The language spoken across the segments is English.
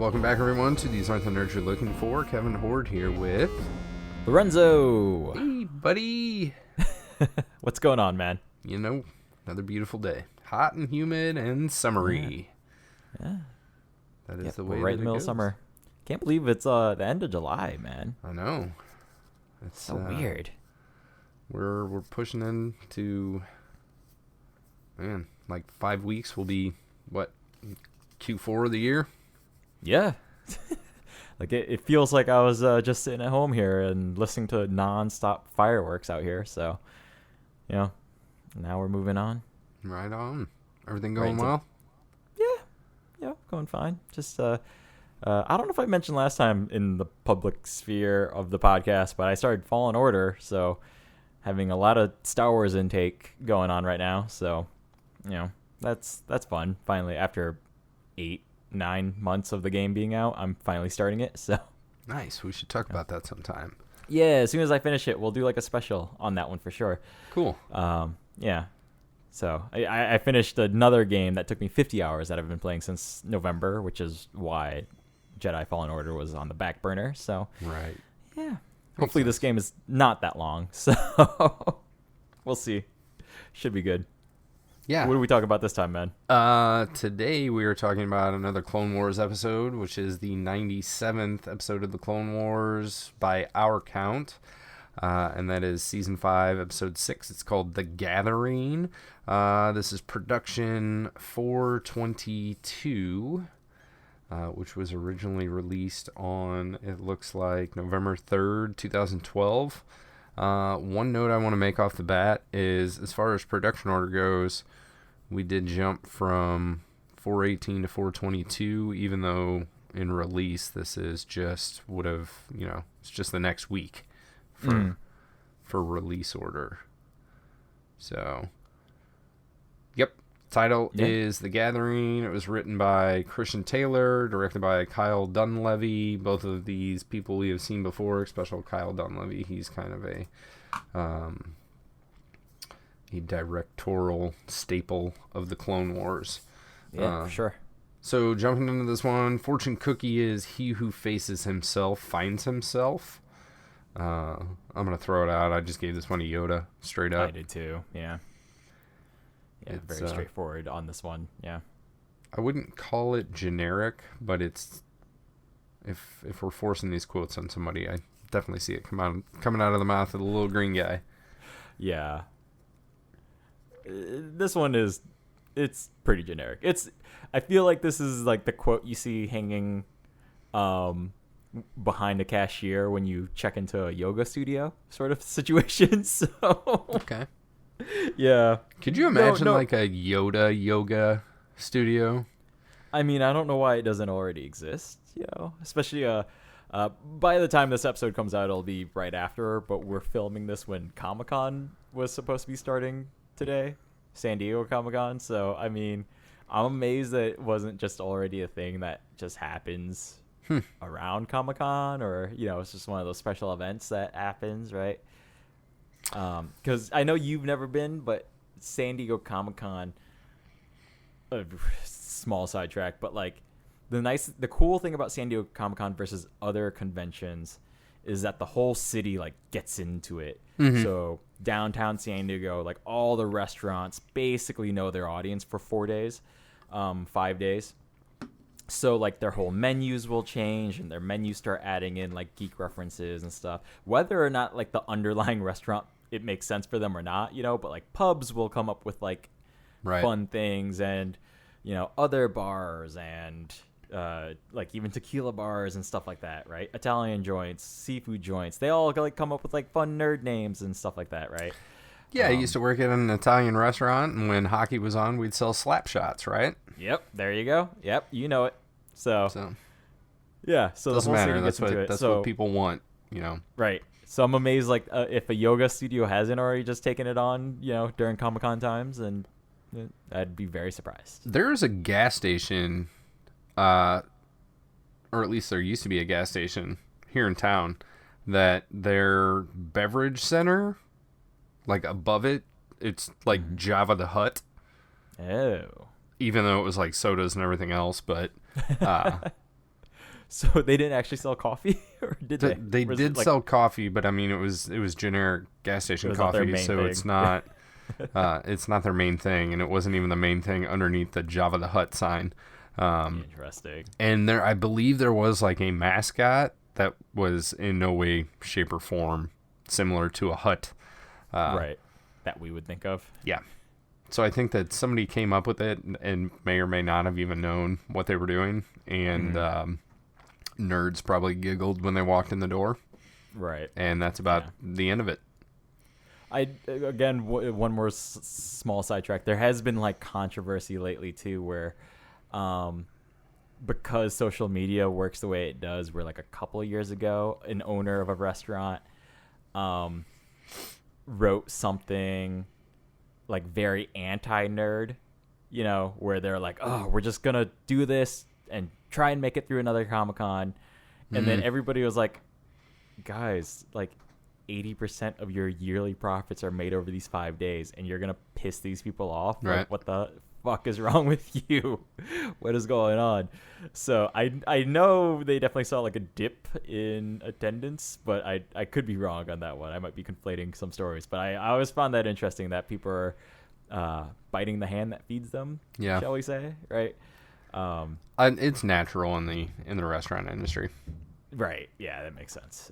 Welcome back, everyone, to These Aren't the Nerds You're Looking For. Kevin Horde here with... Lorenzo! Hey, buddy! What's going on, man? You know, another beautiful day. Hot and humid and summery. Yeah. That is the way we're right that in the it middle goes. of summer. Can't believe it's the end of July, man. I know. It's So weird. We're pushing into... Man, like 5 weeks will be, what, Q4 of the year? Yeah. Like, it feels like I was just sitting at home here and listening to non-stop fireworks out here. So, now we're moving on. Right on. Everything going Right well? Yeah, going fine. Just, I don't know if I mentioned last time in the public sphere of the podcast, but I started Fallen Order, so having a lot of Star Wars intake going on right now. So, that's fun. Finally, after 8-9 months of the game being out, I'm finally starting it. So Nice. We should talk about that sometime. yeah, as soon as I finish it, we'll do like a special on that one for sure. Cool. Yeah. So I finished another game that took me 50 hours that I've been playing since November, which is why Jedi Fallen Order was on the back burner. So Right. yeah, hopefully this game is not that long. So we'll see. Should be good. Yeah. What do we talk about this time, man? Today we are talking about another Clone Wars episode, which is the 97th episode of the Clone Wars by our count. And that is Season 5, Episode 6. It's called The Gathering. This is production 422, which was originally released on, it looks like, November 3rd, 2012. One note I want to make off the bat is, as far as production order goes, we did jump from 418 to 422, even though in release this is just it's just the next week for release order. So, yep. Title is The Gathering. It was written by Christian Taylor, directed by Kyle Dunleavy. Both of these people we have seen before, especially Kyle Dunleavy. He's kind of a directorial staple of the Clone Wars. Yeah, for sure. So jumping into this one, fortune cookie is he who faces himself finds himself. I'm going to throw it out. I just gave this one to Yoda, straight up. I did too, yeah. Yeah, It's, very straightforward on this one, yeah. I wouldn't call it generic, but it's... If we're forcing these quotes on somebody, I definitely see it coming out of the mouth of the little green guy. Yeah. This one it's pretty generic. I feel like this is like the quote you see hanging behind a cashier when you check into a yoga studio sort of situation. So Okay. yeah. Could you imagine like a Yoda yoga studio? I mean, I don't know why it doesn't already exist, especially by the time this episode comes out, it'll be right after, but we're filming this when Comic-Con was supposed to be starting today, San Diego Comic-Con. So, I mean, I'm amazed that it wasn't just already a thing that just happens around Comic-Con, or, it's just one of those special events that happens, right? Because I know you've never been, but San Diego Comic-Con, small sidetrack, but like the cool thing about San Diego Comic-Con versus other conventions is that the whole city like gets into it. Mm-hmm. So downtown San Diego, like all the restaurants basically know their audience for 4 days, 5 days. So like their whole menus will change, and their menus start adding in like geek references and stuff. Whether or not like the underlying restaurant, it makes sense for them or not, but like pubs will come up with like fun things, and other bars, and like even tequila bars and stuff like that, right? Italian joints, seafood joints, they all like come up with like fun nerd names and stuff like that, right? Yeah, I used to work at an Italian restaurant, and when hockey was on, we'd sell slap shots, right? Yep, there you go. Yep, you know it. So yeah, so doesn't the whole matter. city gets into it. That's So what people want, right. So I'm amazed, like if a yoga studio hasn't already just taken it on, during Comic-Con times, and I'd be very surprised. There's a gas station, or at least there used to be a gas station here in town, that their beverage center, like above it, it's like Jabba the Hutt. Oh. Even though it was like sodas and everything else, but So they didn't actually sell coffee, or did they? They Was did it, sell coffee, but I mean it was generic gas station was not their coffee, main so thing. it's not their main thing, and it wasn't even the main thing underneath the Java the Hutt sign. Interesting. And I believe there was like a mascot that was in no way, shape, or form similar to a hut. Right. That we would think of. Yeah. So I think that somebody came up with it and may or may not have even known what they were doing. And nerds probably giggled when they walked in the door. Right. And that's about the end of it. One more small sidetrack. There has been like controversy lately too, where because social media works the way it does, where like a couple of years ago, an owner of a restaurant wrote something like very anti-nerd, where they're like, oh, we're just gonna do this and try and make it through another Comic-Con. And then everybody was like, guys, like 80% of your yearly profits are made over these 5 days, and you're gonna piss these people off. Right. Like, what the fuck is wrong with you? What is going on? So I know they definitely saw like a dip in attendance, but I could be wrong on that one. I might be conflating some stories, but I always found that interesting that people are biting the hand that feeds them. Yeah. Shall we say? Right. It's natural in the restaurant industry. Right. Yeah, that makes sense.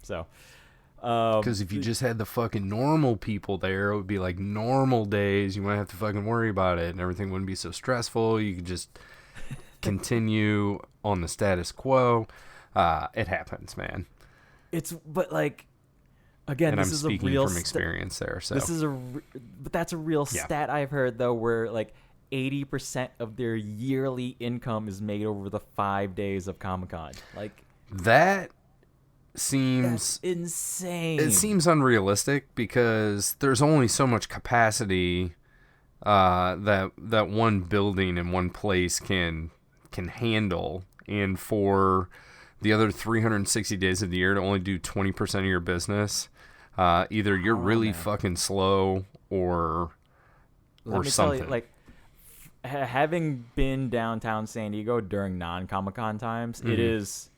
So. Because if you just had the fucking normal people there, it would be like normal days. You wouldn't have to fucking worry about it, and everything wouldn't be so stressful. You could just continue on the status quo. It happens, man. But like, again, and this I'm is speaking a real from experience there. So but that's a real stat I've heard though, where like 80% of their yearly income is made over the 5 days of Comic-Con. Like that seems that's insane. It seems unrealistic because there's only so much capacity that one building in one place can handle, and for the other 360 days of the year to only do 20% of your business, either you're really fucking slow or Let me something. tell you, like, having been downtown San Diego during non-Comic-Con times, it is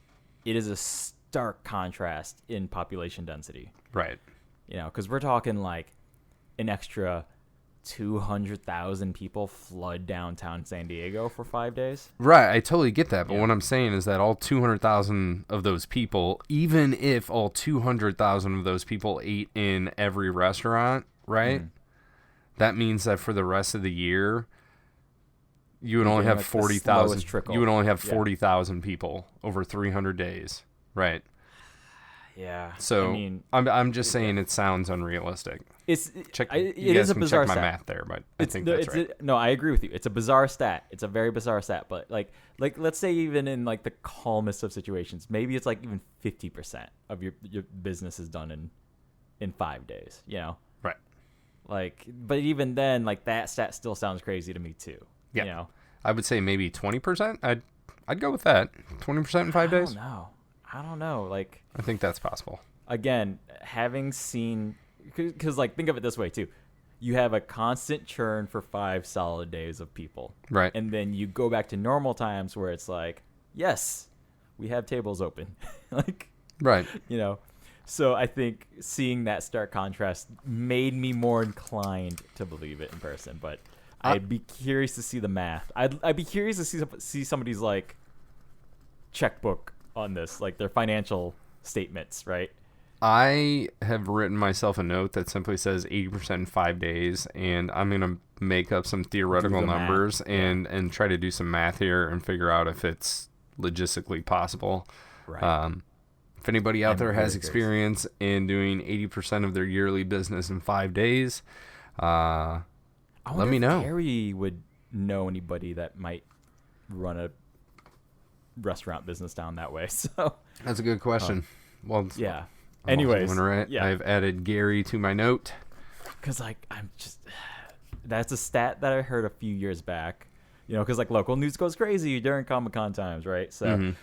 a stark contrast in population density. Right. Because we're talking like an extra 200,000 people flood downtown San Diego for 5 days. Right, I totally get that, but what I'm saying is that all 200,000 of those people, even if all 200,000 of those people ate in every restaurant, right? That means that for the rest of the year, you would only have like 40,000. You would only have 40,000 people over 300 days, right? Yeah. So I mean, I'm just saying it sounds unrealistic. You it guys is a can bizarre check my stat. math there, but I think that's right. No, I agree with you. It's a bizarre stat. It's a very bizarre stat. But like let's say even in like the calmest of situations, maybe it's like even 50% of your business is done in 5 days. Right. Like, but even then, like that stat still sounds crazy to me too. Yeah. I would say maybe 20%. I'd go with that. 20% in 5 days. I don't know. Like, I think that's possible. Again, having seen, because like think of it this way too, you have a constant churn for 5 solid days of people, right? And then you go back to normal times where it's like, yes, we have tables open, like, right? So I think seeing that stark contrast made me more inclined to believe it in person, but I'd be curious to see the math. I'd be curious to see somebody's like checkbook on this, like their financial statements, right? I have written myself a note that simply says 80% in 5 days, and I'm going to make up some theoretical numbers and try to do some math here and figure out if it's logistically possible. Right. If anybody out there has experience in doing 80% of their yearly business in 5 days, let me know. Gary would know anybody that might run a restaurant business down that way. So that's a good question. Well, yeah. Anyways, I've added Gary to my note because that's a stat that I heard a few years back. Because like local news goes crazy during Comic-Con times, right? So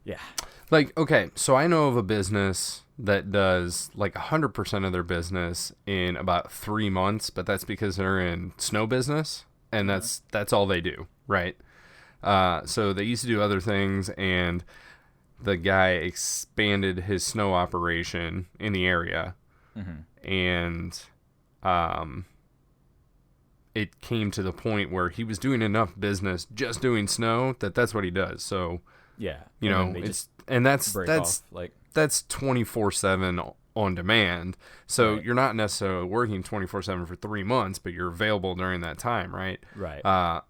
yeah. Like, okay, so I know of a business that does like 100% of their business in about 3 months, but that's because they're in snow business, and that's all they do, right? So they used to do other things, and the guy expanded his snow operation in the area, and it came to the point where he was doing enough business just doing snow that's what he does. So Yeah. you know, that's 24/7 on demand. So Right. you're not necessarily working 24/7 for 3 months, but you're available during that time, right? Right.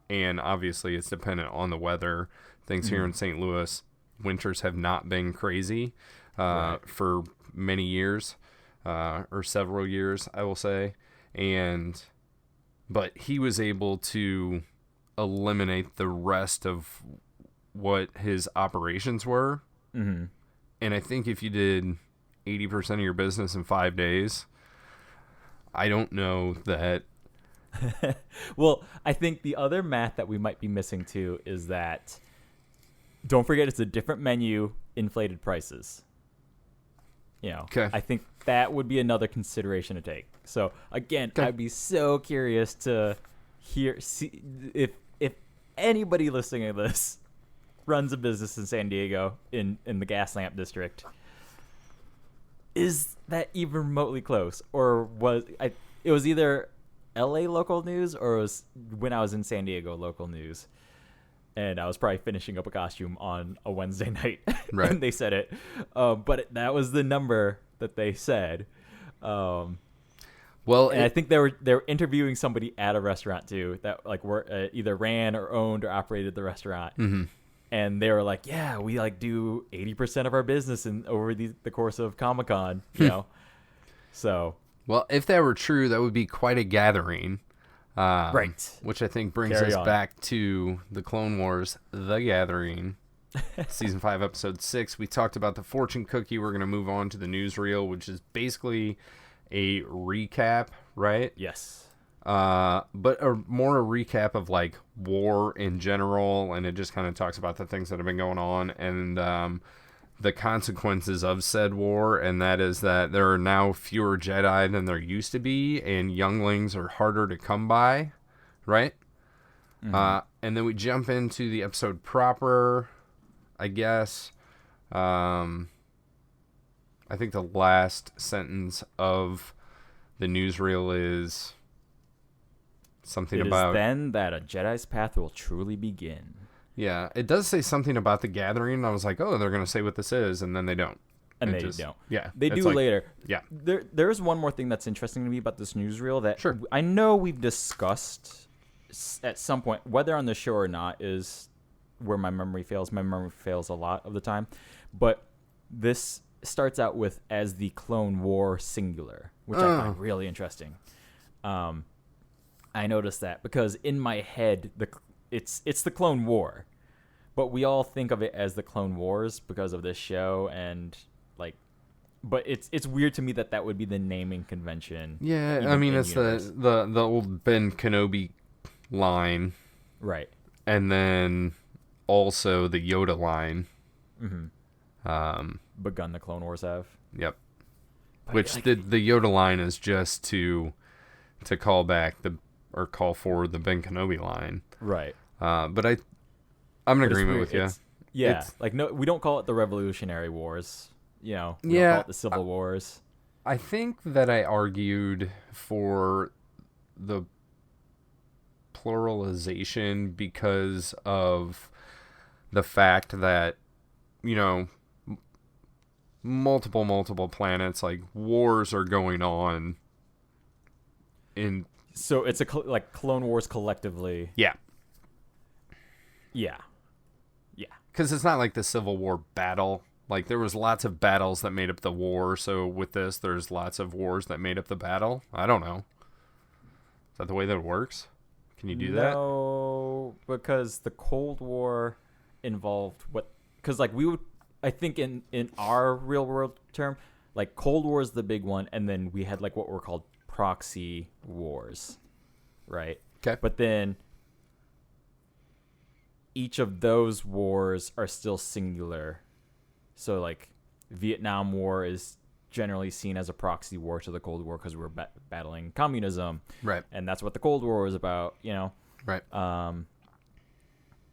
And obviously it's dependent on the weather. Things here in St. Louis, winters have not been crazy for many years, or several years, I will say. But he was able to eliminate the rest of what his operations were. Mm-hmm. And I think if you did 80% of your business in 5 days, I don't know that. Well, I think the other math that we might be missing too is that, don't forget, it's a different menu, inflated prices. You know, Okay. I think that would be another consideration to take. So again, I'd be so curious to see if anybody listening to this runs a business in San Diego in the gas lamp district. Is that even remotely close, or it was either LA local news or it was when I was in San Diego local news, and I was probably finishing up a costume on a Wednesday night, Right. and they said it, but that was the number that they said. Well, And I think they were interviewing somebody at a restaurant too that like either ran or owned or operated the restaurant. Mm-hmm. And they were like, yeah, we like do 80% of our business over the course of Comic-Con, you know? So. Well, if that were true, that would be quite a gathering. Right. Which I think brings us back to the Clone Wars, The Gathering, Season 5, Episode 6. We talked about the fortune cookie. We're going to move on to the newsreel, which is basically a recap, right? Yes. But more a recap of like war in general, and it just kind of talks about the things that have been going on and the consequences of said war, and that is that there are now fewer Jedi than there used to be, and younglings are harder to come by, right? And then we jump into the episode proper, I guess. I think the last sentence of the newsreel is something about... It is then that a Jedi's path will truly begin. Yeah, it does say something about the gathering. I was like, oh, they're going to say what this is, and then they don't. And they don't. Yeah. They do later. Yeah. There's one more thing that's interesting to me about this newsreel that Sure. I know we've discussed at some point, whether on the show or not, is where my memory fails. My memory fails a lot of the time. But this starts out with as the Clone War singular, which I find really interesting. I noticed that because in my head, it's the Clone War, but we all think of it as the Clone Wars because of this show, and like, but it's weird to me that would be the naming convention. Yeah, I mean it's the old Ben Kenobi line, right, and then also the Yoda line. Begun the Clone Wars have. Yep. But Which like, the Yoda line is just to call back or call forward the Ben Kenobi line. right. But I'm in agreement with you. Yeah, like no, we don't call it the Revolutionary Wars. You know, we Yeah, don't call it the Civil Wars. I think that I argued for the pluralization because of the fact that, you know, multiple planets, like wars are going on in... So it's like Clone Wars collectively. Yeah. Yeah. Yeah. Because it's not like the Civil War battle. Like, there was lots of battles that made up the war, so with this, there's lots of wars that made up the battle. I don't know. Is that the way that it works? Can you do that? No, because the Cold War involved what... Because, like, we would... I think in our real-world term, like, Cold War is the big one, and then we had, like, what were called proxy wars, right? Okay. But then each of those wars are still singular. So, like, Vietnam War is generally seen as a proxy war to the Cold War because we're battling communism. Right. And that's what the Cold War was about, you know? Right.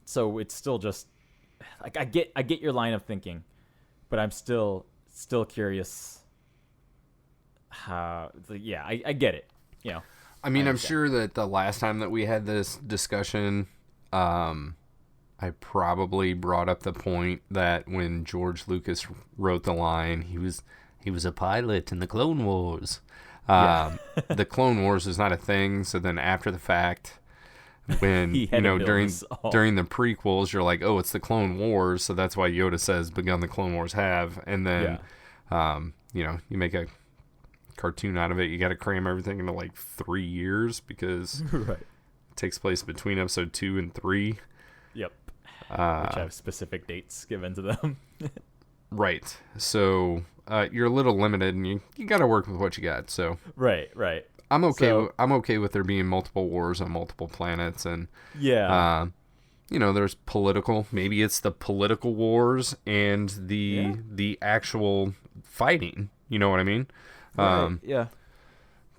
So it's still just like I get your line of thinking, but I'm still curious how. Yeah, I get it. You know. I mean, I'm sure that the last time that we had this discussion, I probably brought up the point that when George Lucas wrote the line, he was a pilot in the Clone Wars. The Clone Wars is not a thing. So then after the fact, when during the prequels, you're like, oh, it's the Clone Wars, so that's why Yoda says begun the Clone Wars have, and then you make a cartoon out of it. You got to cram everything into like 3 years because right. It takes place between episode 2 and 3. Yep. Which have specific dates given to them. Right. So you're a little limited, and you got to work with what you got. So right. I'm okay with there being multiple wars on multiple planets, and there's political. Maybe it's the political wars and the actual fighting. You know what I mean? Right. Yeah.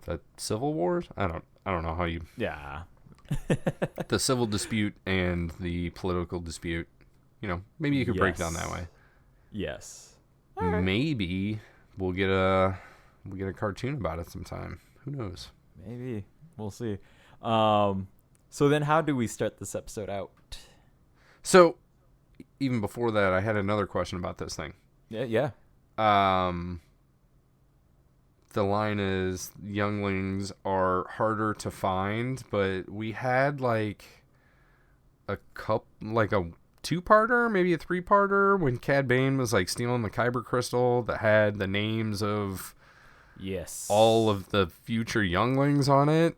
The civil wars. I don't know how you. Yeah. The civil dispute and the political dispute. Maybe you could break down that way. Yes. Right. Maybe we'll get a cartoon about it sometime. Who knows? Maybe. We'll see. So then how do we start this episode out? So even before that, I had another question about this thing. Yeah. The line is younglings are harder to find, but we had like a 2-parter, maybe a 3-parter when Cad Bane was like stealing the kyber crystal that had the names of all of the future younglings on it.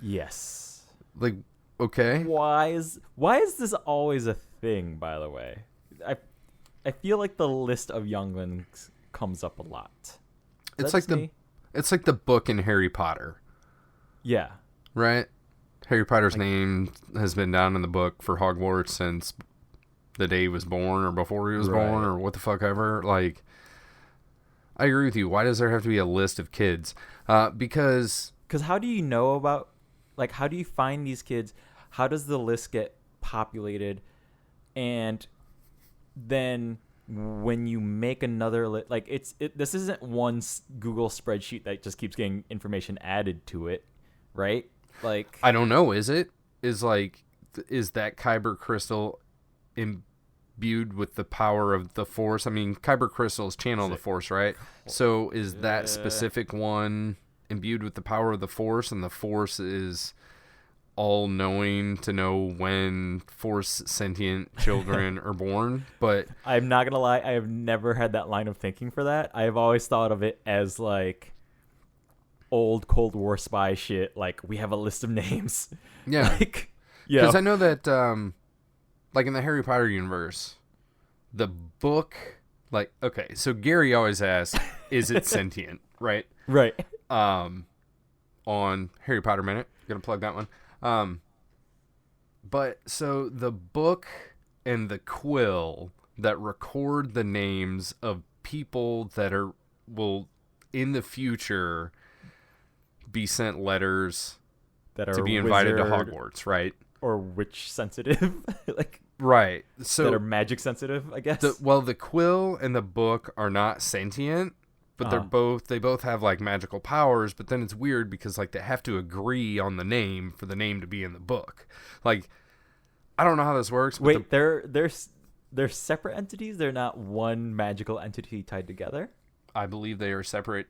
Yes. Like, okay. Why is this always a thing, by the way? I feel like the list of younglings comes up a lot. It's like the book in Harry Potter. Yeah. Right? Harry Potter's name has been down in the book for Hogwarts since the day he was born or before he was born or what the fuck ever. Like, I agree with you. Why does there have to be a list of kids? Because how do you know about, like, how do you find these kids? How does the list get populated? And then when you make another list, like this isn't one Google spreadsheet that just keeps getting information added to it, right? Like, I don't know. Is that kyber crystal imbued with the power of the Force? I mean, kyber crystals channel the Force, right? So is that specific one imbued with the power of the Force, and the Force is all knowing to know when Force sentient children are born? But I'm not gonna lie, I have never had that line of thinking for that. I have always thought of it as like old Cold War spy shit. Like, we have a list of names. Yeah. Like, because I know that like in the Harry Potter universe, the book, like, okay, so Gary always asks, is it sentient? Right. On Harry Potter Minute, gonna plug that one. But so the book and the quill that record the names of people that will in the future be sent letters that are to be invited to Hogwarts, right? Or witch sensitive, like, right? So that are magic sensitive, I guess. The quill and the book are not sentient. But they both have like magical powers, but then it's weird because like they have to agree on the name for the name to be in the book. Like, I don't know how this works. But wait, they're separate entities? They're not one magical entity tied together? I believe they are separate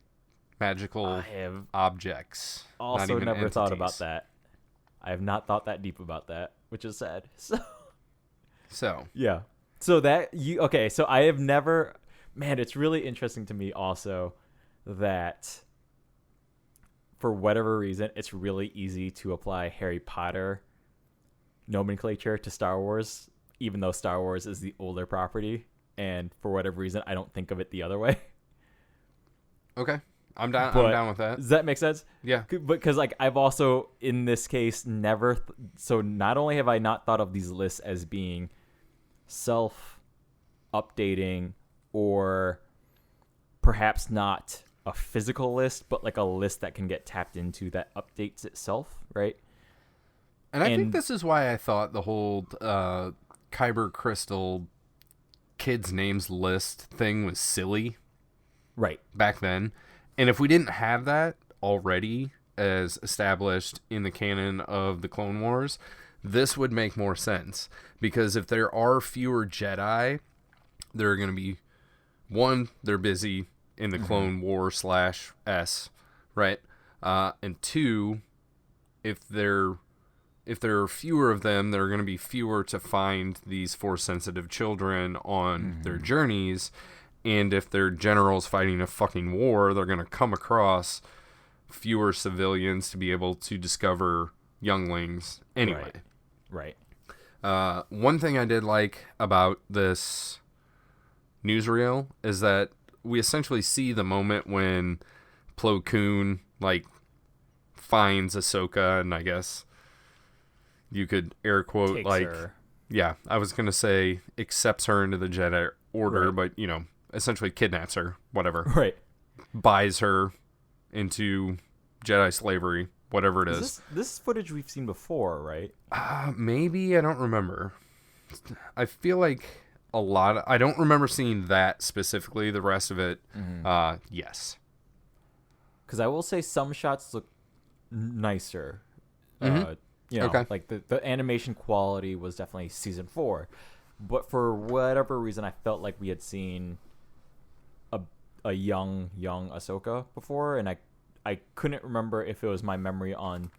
magical objects. Also never thought about that. I have not thought that deep about that, which is sad. So yeah. So so I have never. Man, it's really interesting to me also that for whatever reason, it's really easy to apply Harry Potter nomenclature to Star Wars, even though Star Wars is the older property. And for whatever reason, I don't think of it the other way. Okay. I'm down with that. Does that make sense? Yeah. Because like I've also, in this case, never... so not only have I not thought of these lists as being self-updating or perhaps not a physical list, but like a list that can get tapped into that updates itself, right? And I think this is why I thought the whole Kyber Crystal kids' names list thing was silly. Right. Back then. And if we didn't have that already as established in the canon of the Clone Wars, this would make more sense. Because if there are fewer Jedi, they're going to be, one, they're busy in the Clone War /S, right? And two, if there are fewer of them, there are going to be fewer to find these Force-sensitive children on their journeys. And if they're generals fighting a fucking war, they're going to come across fewer civilians to be able to discover younglings anyway. Right. One thing I did like about this newsreel is that we essentially see the moment when Plo Koon, like, finds Ahsoka, and I guess you could air quote, Takes like, her. Yeah, I was going to say accepts her into the Jedi Order, but, you know, essentially kidnaps her, whatever. Right. Buys her into Jedi slavery, whatever it is. This footage we've seen before, right? Maybe, I don't remember. I feel like I don't remember seeing that specifically. The rest of it, yes. Because I will say some shots look nicer. You know, Okay. like the animation quality was definitely season 4. But for whatever reason, I felt like we had seen a young Ahsoka before, and I couldn't remember if it was my memory on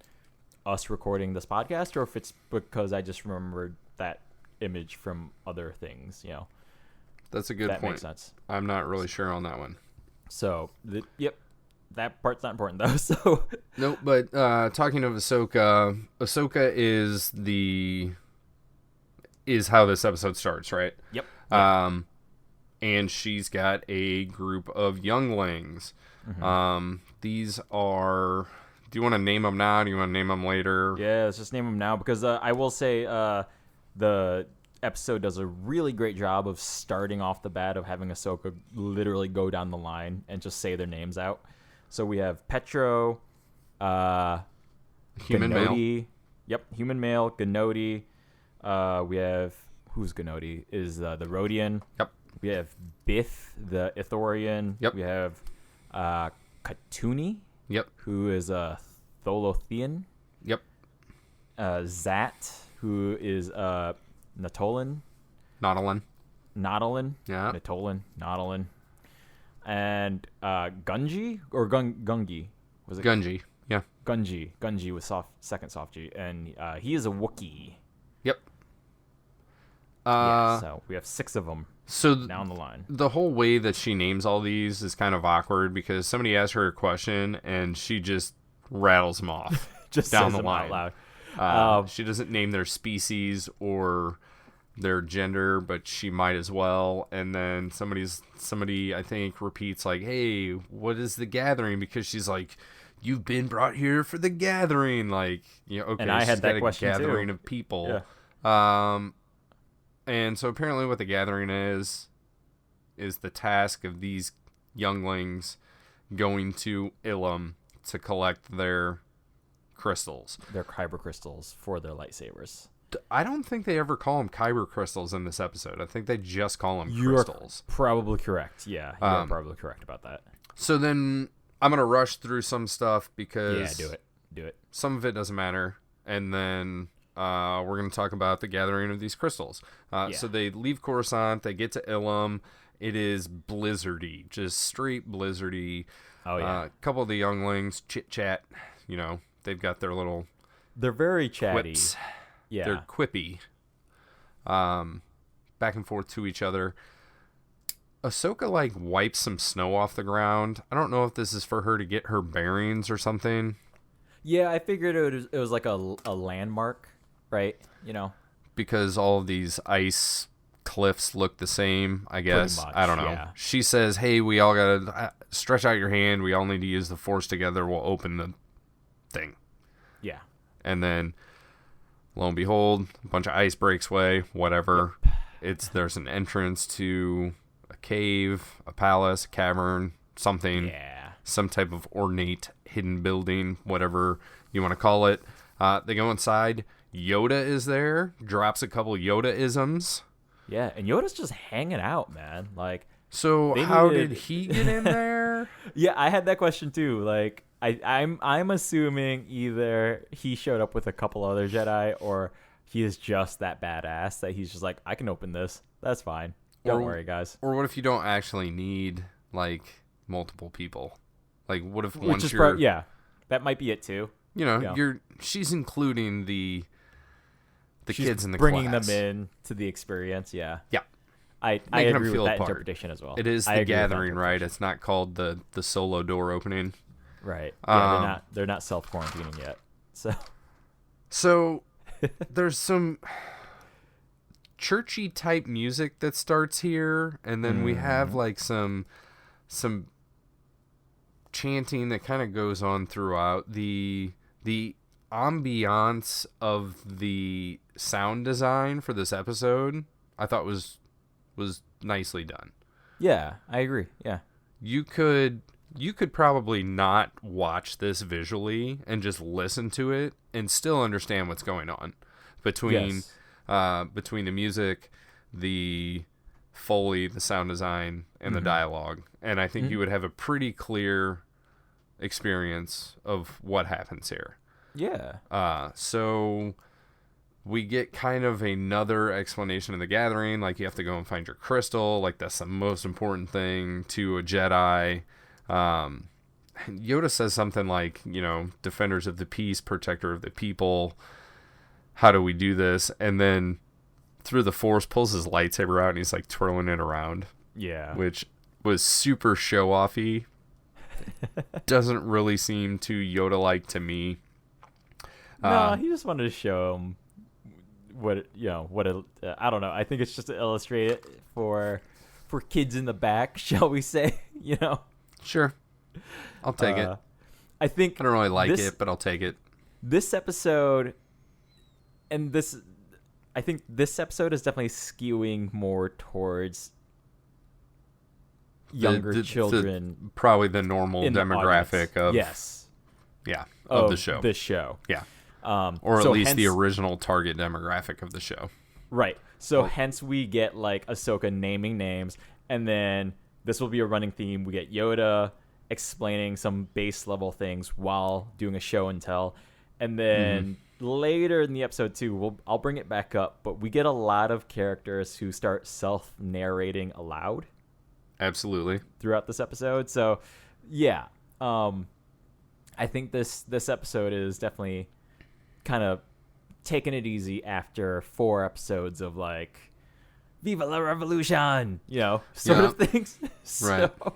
us recording this podcast or if it's because I just remembered that image from other things, you know. That's a good point. That makes sense. I'm not really sure on that one. So, that part's not important though. So Nope, but talking of Ahsoka is how this episode starts, right? Yep. And she's got a group of younglings. These are... Do you want to name them now? Do you want to name them later? Yeah, let's just name them now because I will say the episode does a really great job of starting off the bat of having Ahsoka literally go down the line and just say their names out. So we have Petro, Human Gnodi. male. Yep, human male, Gnodi. We have... Who's Gnodi? Is the Rodian. Yep. We have Bith, the Ithorian. Yep. We have Katuni, Yep. who is a Tholothian. Yep. Zat, who is Natolan. Nautilin. Yeah. Natolan. And Gunji or Gungi. Was it Gunji. Yeah. Gunji with second soft G, and he is a Wookiee. Yep. So we have 6 of them down the line. The whole way that she names all these is kind of awkward because somebody asks her a question and she just rattles them off Just down says the them line. out loud. She doesn't name their species or their gender, but she might as well. And then somebody I think repeats like, "Hey, what is the gathering?" Because she's like, "You've been brought here for the gathering." Like, you know, okay, And I she's had that got a question gathering too. of people. Yeah. And so apparently what the gathering is the task of these younglings going to Ilum to collect their crystals. Their kyber crystals for their lightsabers. I don't think they ever call them kyber crystals in this episode. I think they just call them You crystals. are probably correct. Yeah, you are probably correct about that. So then I'm going to rush through some stuff because... Yeah, do it. Some of it doesn't matter. And then... we're going to talk about the gathering of these crystals. So they leave Coruscant. They get to Ilum. It is blizzardy, just straight blizzardy. Oh, yeah. A couple of the younglings chit-chat. You know, they've got their little They're very chatty. quips. Yeah. They're quippy. Back and forth to each other. Ahsoka, like, wipes some snow off the ground. I don't know if this is for her to get her bearings or something. Yeah, I figured it was like a landmark, right? You know? Because all of these ice cliffs look the same, I guess. Pretty much, I don't know. yeah. She says, "Hey, we all gotta stretch out your hand. We all need to use the Force together. We'll open the thing." Yeah. And then, lo and behold, a bunch of ice breaks away. Whatever. There's an entrance to a cave, a palace, a cavern, something. Yeah. Some type of ornate hidden building, whatever you want to call it. They go inside. Yoda is there, drops a couple Yoda-isms. Yeah, and Yoda's just hanging out, man. Like, So they how needed- did he get in there? yeah, I had that question too. Like, I'm assuming either he showed up with a couple other Jedi, or he is just that badass that he's just like, I can open this. That's fine. Don't worry, guys. Or what if you don't actually need like multiple people? Like, what if Which once is you're, yeah, that might be it too. you know, Yeah. she's including the She's kids in the bringing class. them in to the experience. Yeah, Yeah. I Making them agree feel with that a part. interpretation as well. It is I the agree with that gathering, right? interpretation. It's not called the solo door opening. Right. Yeah, Um, they're not self quarantining yet. So there's some churchy type music that starts here, and then we have like some chanting that kind of goes on throughout. The ambiance of the sound design for this episode, I thought was nicely done. Yeah, I agree. Yeah. You could probably not watch this visually and just listen to it and still understand what's going on between the music, the Foley, the sound design, and the dialogue. And I think you would have a pretty clear experience of what happens here. Yeah. So we get kind of another explanation of the gathering, like you have to go and find your crystal, like that's the most important thing to a Jedi. Yoda says something like, you know, defenders of the peace, protector of the people. How do we do this? And then through the Force pulls his lightsaber out and he's like twirling it around, Yeah. which was super show-offy. Doesn't really seem too Yoda-like to me. No, he just wanted to show him I don't know. I think it's just to illustrate it for kids in the back, shall we say? You know. Sure. I'll take it. I think I don't really like this- it, but I'll take it. This episode, I think this episode is definitely skewing more towards younger children. Probably the normal in the demographic audience. of the show. This show. Yeah. Or at so least the hence- original target demographic of the show. Right. So hence we get like Ahsoka naming names, and then this will be a running theme. We get Yoda explaining some base level things while doing a show and tell, and then later in the episode too, I'll bring it back up. But we get a lot of characters who start self narrating aloud Absolutely. throughout this episode. So yeah, I think this episode is definitely kind of taking it easy after 4 episodes of like Viva la Revolution, you know, sort of things. Right. So,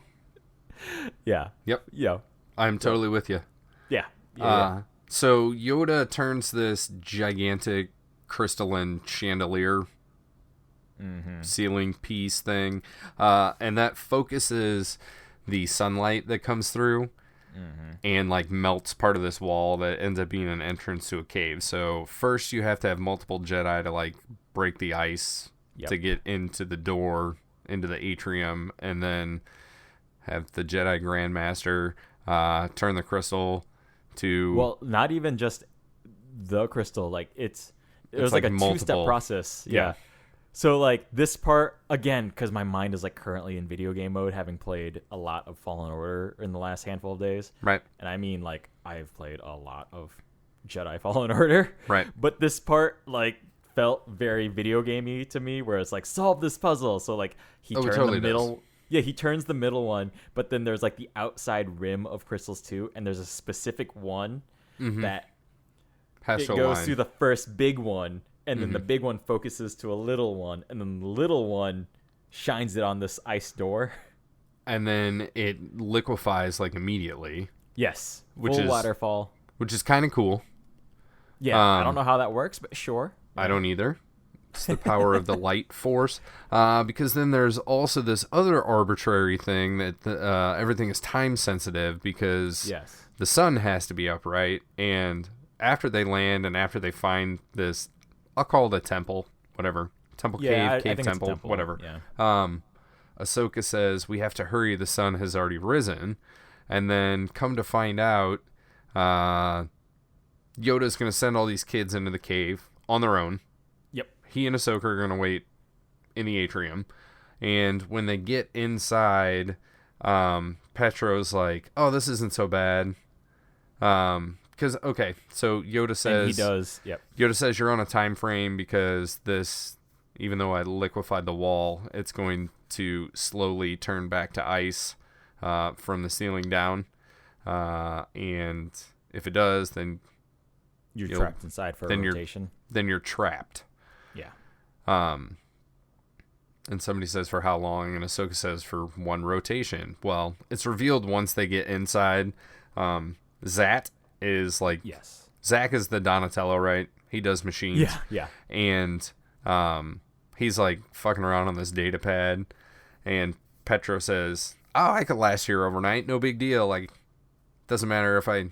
yeah. Yep. Yeah. I'm totally with you. Yeah. Yeah. So Yoda turns this gigantic crystalline chandelier ceiling piece thing, and that focuses the sunlight that comes through and like melts part of this wall that ends up being an entrance to a cave. So first you have to have multiple Jedi to like break the ice to get into the door, into the atrium, and then have the Jedi Grandmaster turn the crystal to... Well, not even just the crystal. Like it was like a multiple 2-step process. Yeah. Yeah. So like this part again, because my mind is like currently in video game mode, having played a lot of Fallen Order in the last handful of days. Right. And I mean, like I've played a lot of Jedi Fallen Order. Right. But this part like felt very video gamey to me, where it's like solve this puzzle. So like he Oh, it turned totally the middle. does. Yeah, he turns the middle one, but then there's like the outside rim of crystals too, and there's a specific one that Has it to goes align. through the first big one, and then the big one focuses to a little one, and then the little one shines it on this ice door. And then it liquefies like immediately, Yes, Which full is- waterfall. which is kind of cool. Yeah, I don't know how that works, but sure. I don't either. It's the power of the light force. Because then there's also this other arbitrary thing that everything is time sensitive because Yes. the sun has to be upright. And after they land and after they find this, I'll call it a temple, whatever. Temple Yeah, cave, I think it's a temple, temple, whatever. yeah. Ahsoka says, we have to hurry, the sun has already risen. And then come to find out, Yoda's going to send all these kids into the cave on their own. Yep. He and Ahsoka are going to wait in the atrium. And when they get inside, Petro's like, oh, this isn't so bad. Because, okay, so Yoda says... And he does, yep. Yoda says you're on a time frame because this, even though I liquefied the wall, it's going to slowly turn back to ice from the ceiling down. And if it does, then... You're trapped inside for a rotation. Then you're trapped. Yeah. And somebody says for how long, and Ahsoka says for one rotation. Well, it's revealed once they get inside. Zat is like... Yes. Zach is the Donatello, right? He does machines. Yeah. And he's like fucking around on this data pad. And Petro says, oh, I could last here overnight. No big deal. Like, doesn't matter if I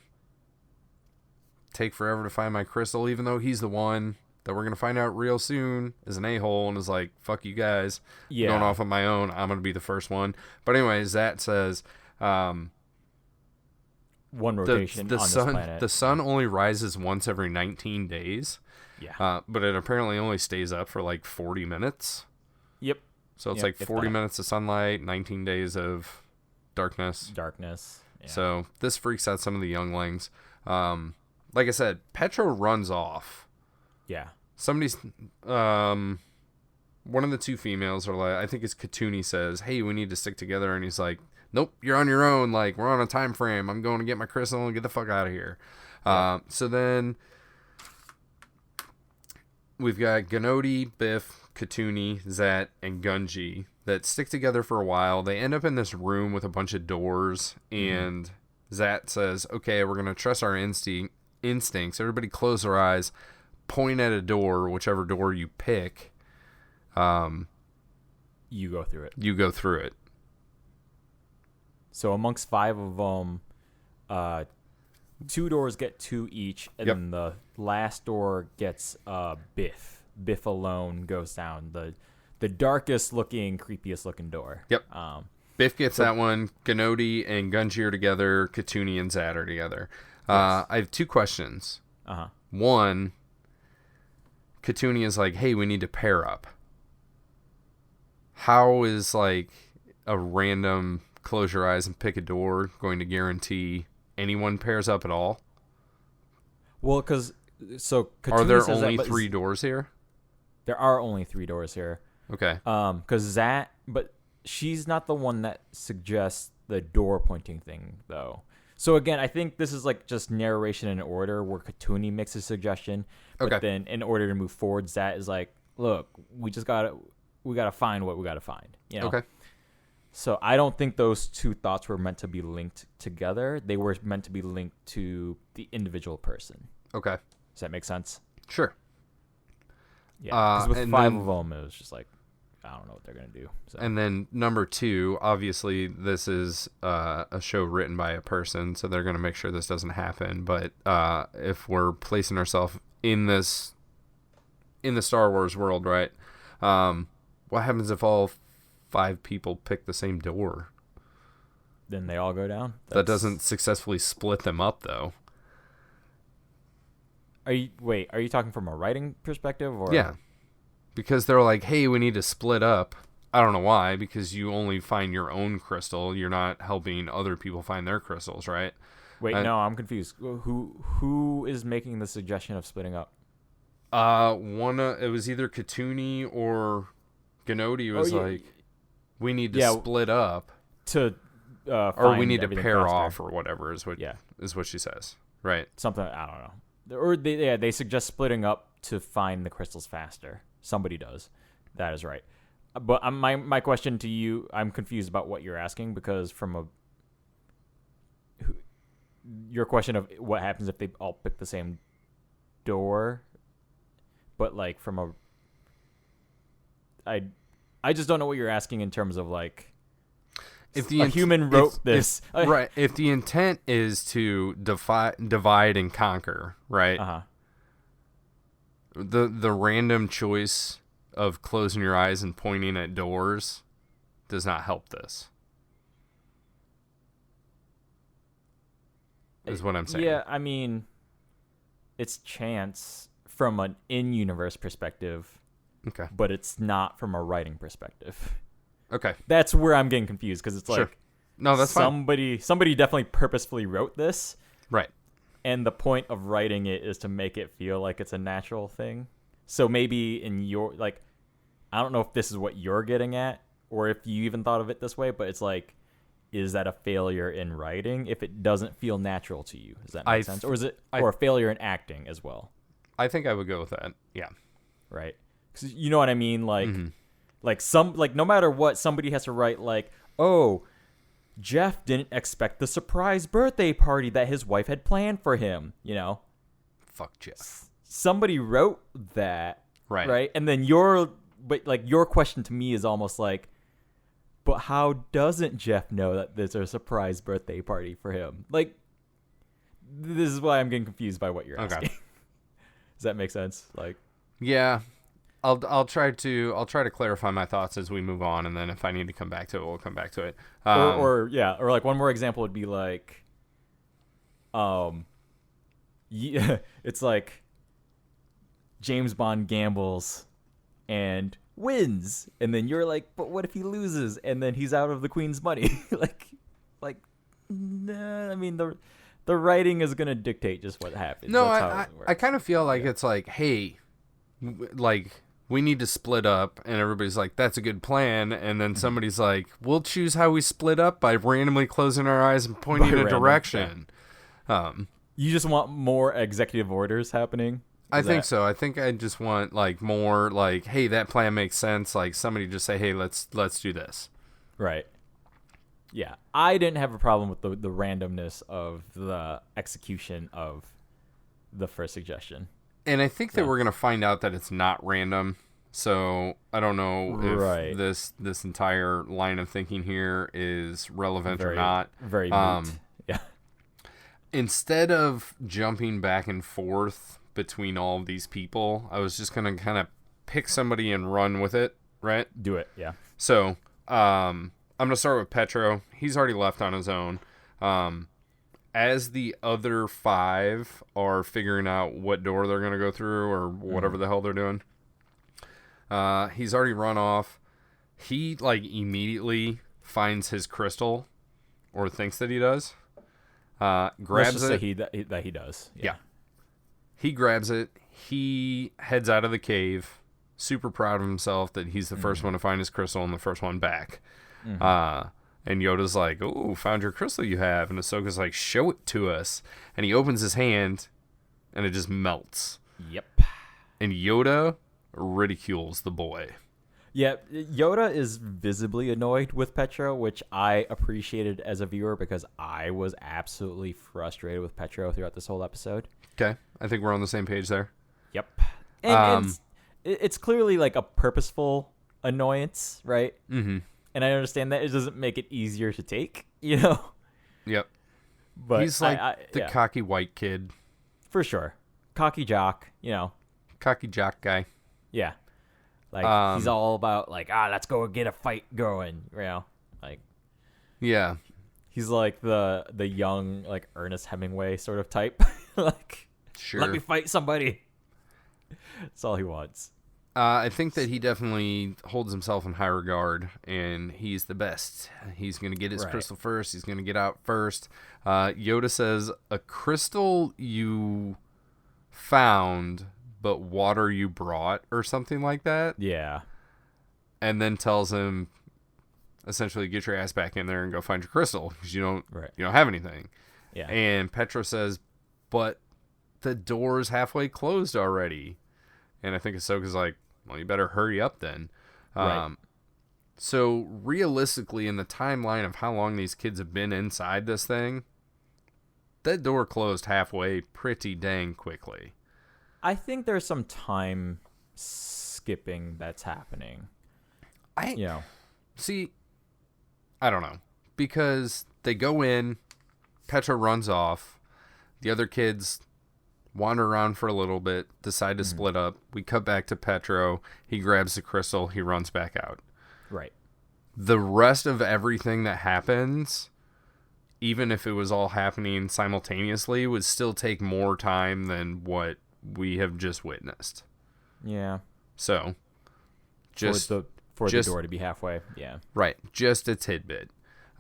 take forever to find my crystal, even though he's the one that we're going to find out real soon is an a-hole and is like, fuck you guys. Yeah. Going off on my own. I'm going to be the first one. But anyway, Zat says... one rotation on this planet. The sun only rises once every 19 days. Yeah. But it apparently only stays up for like 40 minutes. Yep. So it's like 40 minutes of sunlight, 19 days of darkness. Yeah. So this freaks out some of the younglings. Like I said, Petro runs off. Yeah. Somebody's... one of the two females are like... I think it's Katuni says, hey, we need to stick together. And he's like... Nope, you're on your own. Like, we're on a time frame. I'm going to get my crystal and get the fuck out of here. Yeah. So then we've got Gnodi, Biff, Katuni, Zat, and Gunji that stick together for a while. They end up in this room with a bunch of doors, and Zat says, okay, we're going to trust our instincts. Everybody close their eyes, point at a door, whichever door you pick. You go through it. You go through it. So amongst 5 of them, 2 doors get 2 each, and then the last door gets Biff. Biff alone goes down the darkest looking, creepiest looking door. Yep. Biff gets that one. Gnodi and Gunji are together. Katuni and Zat are together. Yes. I have 2 questions. One, Katuni is like, hey, we need to pair up. How is like a random... close your eyes and pick a door going to guarantee anyone pairs up at all? Well, because so Katuni are there says only that, 3 doors here? There are only 3 doors here. Okay. Because Zat, but she's not the one that suggests the door pointing thing, though. So again, I think this is like just narration in order where Katuni makes a suggestion, but then in order to move forward, Zat is like, "Look, we gotta find what we gotta find." You know. Okay. So I don't think those 2 thoughts were meant to be linked together. They were meant to be linked to the individual person. Okay. Does that make sense? Sure. Yeah. Because with 5 of them, it was just like, I don't know what they're going to do. So. And then number 2, obviously this is a show written by a person, so they're going to make sure this doesn't happen. But if we're placing ourselves in the Star Wars world, right, what happens if all 5 people pick the same door? Then they all go down? That doesn't successfully split them up, though. Are you talking from a writing perspective? Or? Yeah. Because they're like, hey, we need to split up. I don't know why, because you only find your own crystal. You're not helping other people find their crystals, right? Wait, no, I'm confused. Who is making the suggestion of splitting up? It was either Katuni or Gnodi was like, we need to split up to or we need to pair faster. off or whatever is what she says, right? Something, I don't know. Or they suggest splitting up to find the crystals faster. Somebody does. That is right. But my question to you, I'm confused about what you're asking, because from your question of what happens if they all pick the same door, but like from I just don't know what you're asking in terms of like if a human wrote this. Right. If the intent is to divide and conquer, right? Uh-huh. The random choice of closing your eyes and pointing at doors does not help this. Is what I'm saying. Yeah, I mean, it's chance from an in-universe perspective, Okay. but it's not from a writing perspective. Okay. That's where I'm getting confused because it's like Sure. No, that's fine. somebody definitely purposefully wrote this, Right. and the point of writing it is to make it feel like it's a natural thing. So maybe in your like, I don't know if this is what you're getting at or if you even thought of it this way, but it's like, is that a failure in writing if it doesn't feel natural to you? Does that make sense? Or is it or a failure in acting as well? I think I would go with that. Yeah. Right. Because you know what I mean? Like, Mm-hmm. like no matter what, somebody has to write like, oh, Jeff didn't expect the surprise birthday party that his wife had planned for him, you know? Fuck Jeff. Somebody wrote that. Right. And then your question to me is almost like, but how doesn't Jeff know that there's a surprise birthday party for him? Like, this is why I'm getting confused by what you're asking. Does that make sense? Like, yeah, I'll try to clarify my thoughts as we move on, and then if I need to come back to it, we'll come back to it. or like one more example would be like, it's like James Bond gambles and wins, and then you're like, but what if he loses and then he's out of the Queen's money? like nah, I mean the writing is gonna dictate just what happens. No, That's how it works. I kind of feel like it's like, hey, like we need to split up, and everybody's like, that's a good plan, and then somebody's like, we'll choose how we split up by randomly closing our eyes and pointing in a direction. You just want more executive orders happening. I think so. I think I just want like more like, hey, that plan makes sense. Like somebody just say, hey, let's do this. Right. Yeah. I didn't have a problem with the randomness of the execution of the first suggestion. And I think that we're gonna find out that it's not random. So I don't know if this entire line of thinking here is relevant or not. Very moot. Yeah. Instead of jumping back and forth between all of these people, I was just gonna kind of pick somebody and run with it, right? Do it, yeah. So I'm gonna start with Petro. He's already left on his own. As the other 5 are figuring out what door they're gonna go through or whatever the hell they're doing, he's already run off. He like immediately finds his crystal, or thinks that he does. Grabs it. That he does. Yeah. He grabs it. He heads out of the cave, super proud of himself that he's the first one to find his crystal and the first one back. And Yoda's like, "Oh, found your crystal you have." And Ahsoka's like, "Show it to us." And he opens his hand, and it just melts. Yep. And Yoda ridicules the boy. Yeah, Yoda is visibly annoyed with Petro, which I appreciated as a viewer because I was absolutely frustrated with Petro throughout this whole episode. Okay, I think we're on the same page there. Yep. And it's clearly like a purposeful annoyance, right? Mm-hmm. And I understand that it doesn't make it easier to take, you know? Yep. But he's like the cocky white kid. For sure. Cocky jock, you know. Cocky jock guy. Yeah. Like, he's all about, like, let's go get a fight going, you know? Like, yeah. He's like the young, like, Ernest Hemingway sort of type. Like, sure. Let me fight somebody. That's all he wants. I think that he definitely holds himself in high regard, and he's the best. He's going to get his crystal first. He's going to get out first. Yoda says, a crystal you found, but water you brought, or something like that. Yeah. And then tells him, essentially, get your ass back in there and go find your crystal, because you don't have anything. Yeah. And Petro says, but the door's halfway closed already. And I think Ahsoka's like, well, you better hurry up then. Right. So realistically, in the timeline of how long these kids have been inside this thing, that door closed halfway pretty dang quickly. I think there's some time skipping that's happening. See, I don't know. Because they go in, Petra runs off, the other kids wander around for a little bit, decide to split up. We cut back to Petro. He grabs the crystal. He runs back out. Right. The rest of everything that happens even if it was all happening simultaneously, would still take more time than what we have just witnessed. Yeah. So, just the door to be halfway. Yeah. Right. Just a tidbit.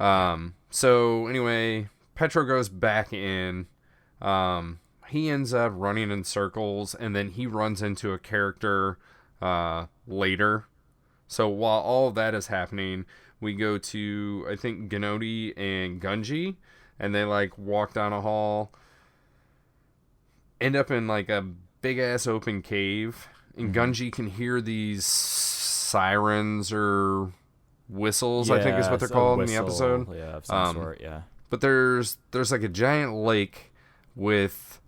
So anyway, Petro goes back in. He ends up running in circles, and then he runs into a character later. So while all of that is happening, we go to, I think, Gnodi and Gunji, and they like walk down a hall, end up in like a big ass open cave, and Gunji can hear these sirens or whistles, I think is what they're called in the episode. Yeah, of some sort, yeah. But there's like a giant lake with,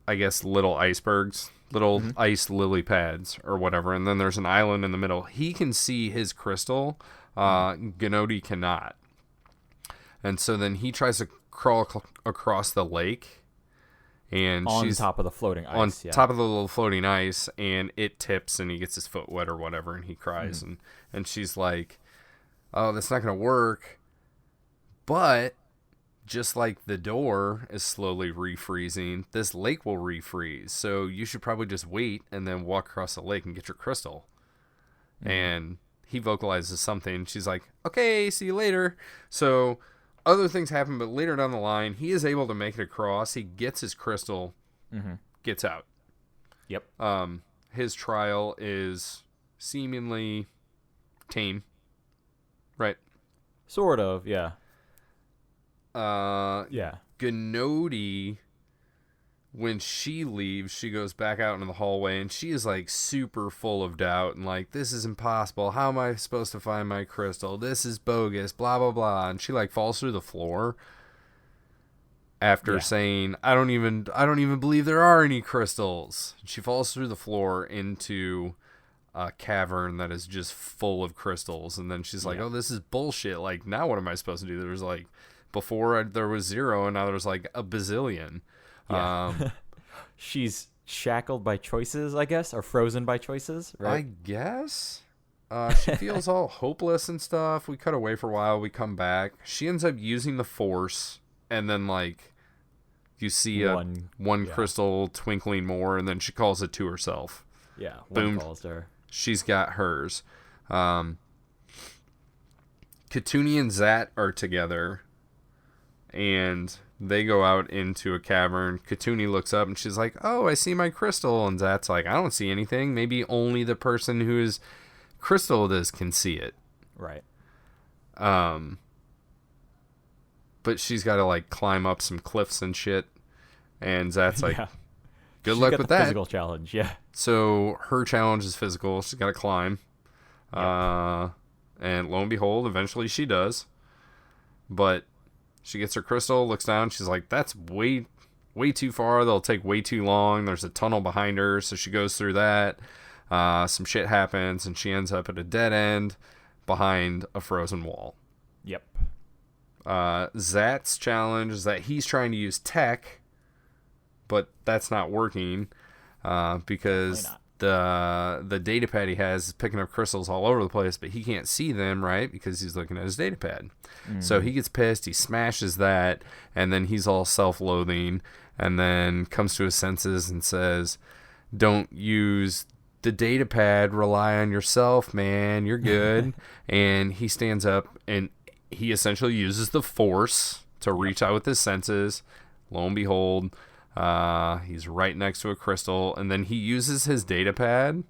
I guess, little icebergs, little ice lily pads or whatever, and then there's an island in the middle. He can see his crystal. Gnodi cannot. And so then he tries to crawl across the lake, and she's top of the floating ice. Top of the little floating ice, and it tips, and he gets his foot wet or whatever, and he cries, and she's like, "Oh, that's not gonna work." But just like the door is slowly refreezing, this lake will refreeze. So you should probably just wait and then walk across the lake and get your crystal. And he vocalizes something. She's like, "Okay, see you later." So other things happen, but later down the line, he is able to make it across. He gets his crystal, gets out. Yep. His trial is seemingly tame. Right. Sort of, yeah. Gnodi, when she leaves, she goes back out into the hallway, and she is like super full of doubt and like, "This is impossible. How am I supposed to find my crystal? This is bogus, blah blah blah." And she like falls through the floor after saying, I don't even believe there are any crystals." She falls through the floor into a cavern that is just full of crystals, and then she's like, "Oh, this is bullshit. Like, now what am I supposed to do?" There's like, before there was 0, and now there's like a bazillion. Yeah. She's shackled by choices, I guess, or frozen by choices, right? I guess. She feels all hopeless and stuff. We cut away for a while. We come back. She ends up using the Force, and then like you see one crystal twinkling more, and then she calls it to herself. Yeah, boom. One calls to her. She's got hers. Katuni and Zat are together, and they go out into a cavern. Katuni looks up, and she's like, "Oh, I see my crystal." And Zat's like, "I don't see anything. Maybe only the person whose crystal this can see it." Right. But she's got to like climb up some cliffs and shit. And Zat's like, "Good luck with that." Physical challenge, yeah. So her challenge is physical. She's got to climb. Yep. And lo and behold, eventually she does. But she gets her crystal, looks down. She's like, "That's way too far. They'll take way too long." There's a tunnel behind her. So she goes through that. Some shit happens, and she ends up at a dead end behind a frozen wall. Yep. Zat's challenge is that he's trying to use tech, but that's not working because the data pad he has is picking up crystals all over the place, but he can't see them, right? Because he's looking at his data pad. So he gets pissed, he smashes that, and then he's all self-loathing, and then comes to his senses and says, "Don't use the data pad, rely on yourself, man, you're good." And he stands up, and he essentially uses the Force to reach out with his senses. Lo and behold, he's right next to a crystal, and then he uses his data pad.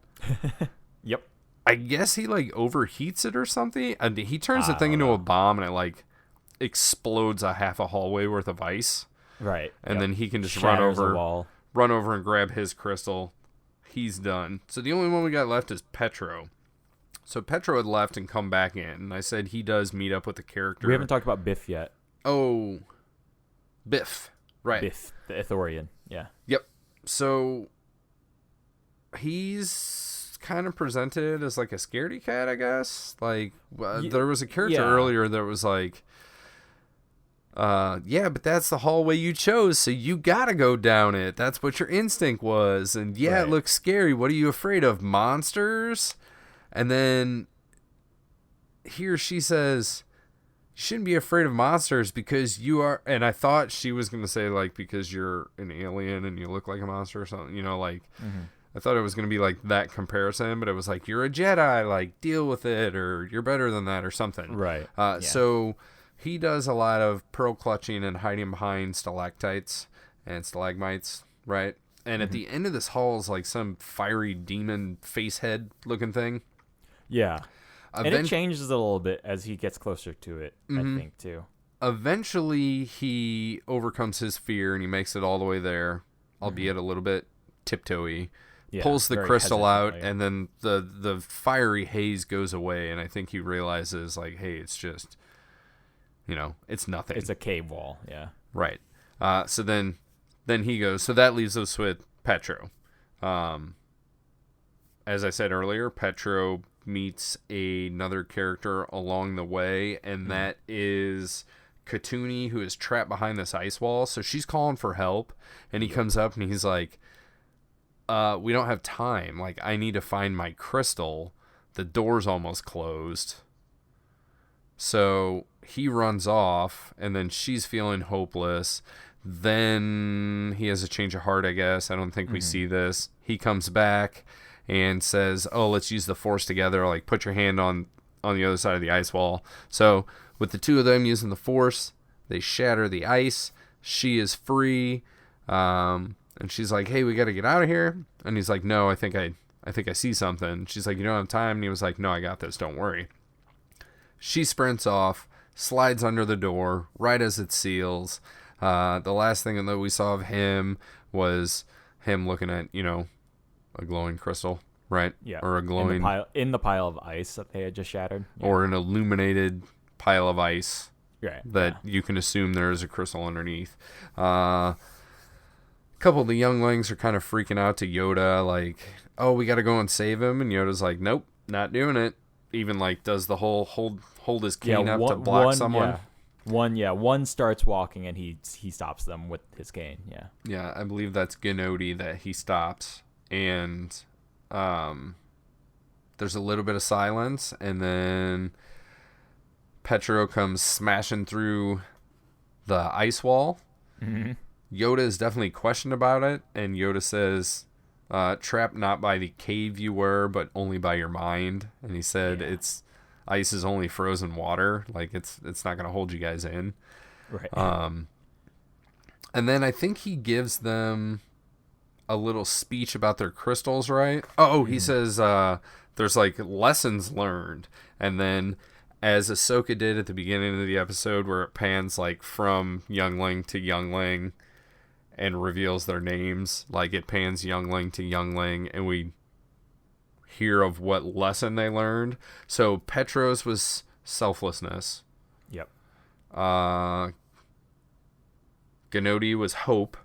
Yep. I guess he like overheats it or something. And he turns the thing into a bomb, and it like explodes a half a hallway worth of ice. Right. And then he can just Shatters run the wall. over and grab his crystal. He's done. So the only one we got left is Petro. So Petro had left and come back in. And I said he does meet up with the character. We haven't talked about Biff yet. Oh, Biff. Right. Biff, the Ithorian. Yeah. Yep. So he's kind of presented as like a scaredy cat, I guess. Like there was a character earlier that was like, yeah, but that's the hallway you chose, so you gotta go down it. That's what your instinct was. And yeah, It looks scary. What are you afraid of? Monsters? And then here she says, shouldn't be afraid of monsters because you are. And I thought she was going to say, like, because you're an alien and you look like a monster or something, you know, like, I thought it was going to be like that comparison, but it was like, you're a Jedi, like, deal with it, or you're better than that or something. Right. So he does a lot of pearl clutching and hiding behind stalactites and stalagmites, right? And at the end of this hall is like some fiery demon face head looking thing. Yeah. And it changes a little bit as he gets closer to it, I think, too. Eventually, he overcomes his fear and he makes it all the way there, albeit a little bit tiptoey. Yeah, pulls the crystal out, and then the fiery haze goes away, and I think he realizes, like, hey, it's just, you know, it's nothing. It's a cave wall, yeah. Right. So then he goes, so that leaves us with Petro. As I said earlier, Petro meets another character along the way, and that is Katuni, who is trapped behind this ice wall. So she's calling for help, and he comes up and he's like, we don't have time. Like, I need to find my crystal. The door's almost closed. So he runs off, and then she's feeling hopeless. Then he has a change of heart, I guess. I don't think we see this. He comes back and says, oh, let's use the force together. Like, put your hand on the other side of the ice wall. So with the two of them using the force, they shatter the ice. She is free. And she's like, hey, we got to get out of here. And he's like, no, I think I see something. She's like, you don't have time. And he was like, no, I got this. Don't worry. She sprints off, slides under the door right as it seals. The last thing that we saw of him was him looking at, you know, a glowing crystal, right? Yeah. Or a glowing... In the pile of ice that they had just shattered. Yeah. Or an illuminated pile of ice that you can assume there is a crystal underneath. A couple of the younglings are kind of freaking out to Yoda, like, oh, we got to go and save him. And Yoda's like, nope, not doing it. Even, like, does the whole hold his cane up to block someone. One starts walking and he stops them with his cane. Yeah, I believe that's Gnodi that he stops, and there's a little bit of silence, and then Petro comes smashing through the ice wall. Yoda is definitely questioned about it, and Yoda says, trapped not by the cave you were, but only by your mind. And he said, ice is only frozen water. Like, it's not going to hold you guys in. Right. And then I think he gives them a little speech about their crystals, right? Oh, he says there's, like, lessons learned. And then, as Ahsoka did at the beginning of the episode, where it pans, like, from youngling to youngling and reveals their names, like, it pans youngling to youngling, and we hear of what lesson they learned. So Petro's was selflessness. Yep. Gnodi was hope.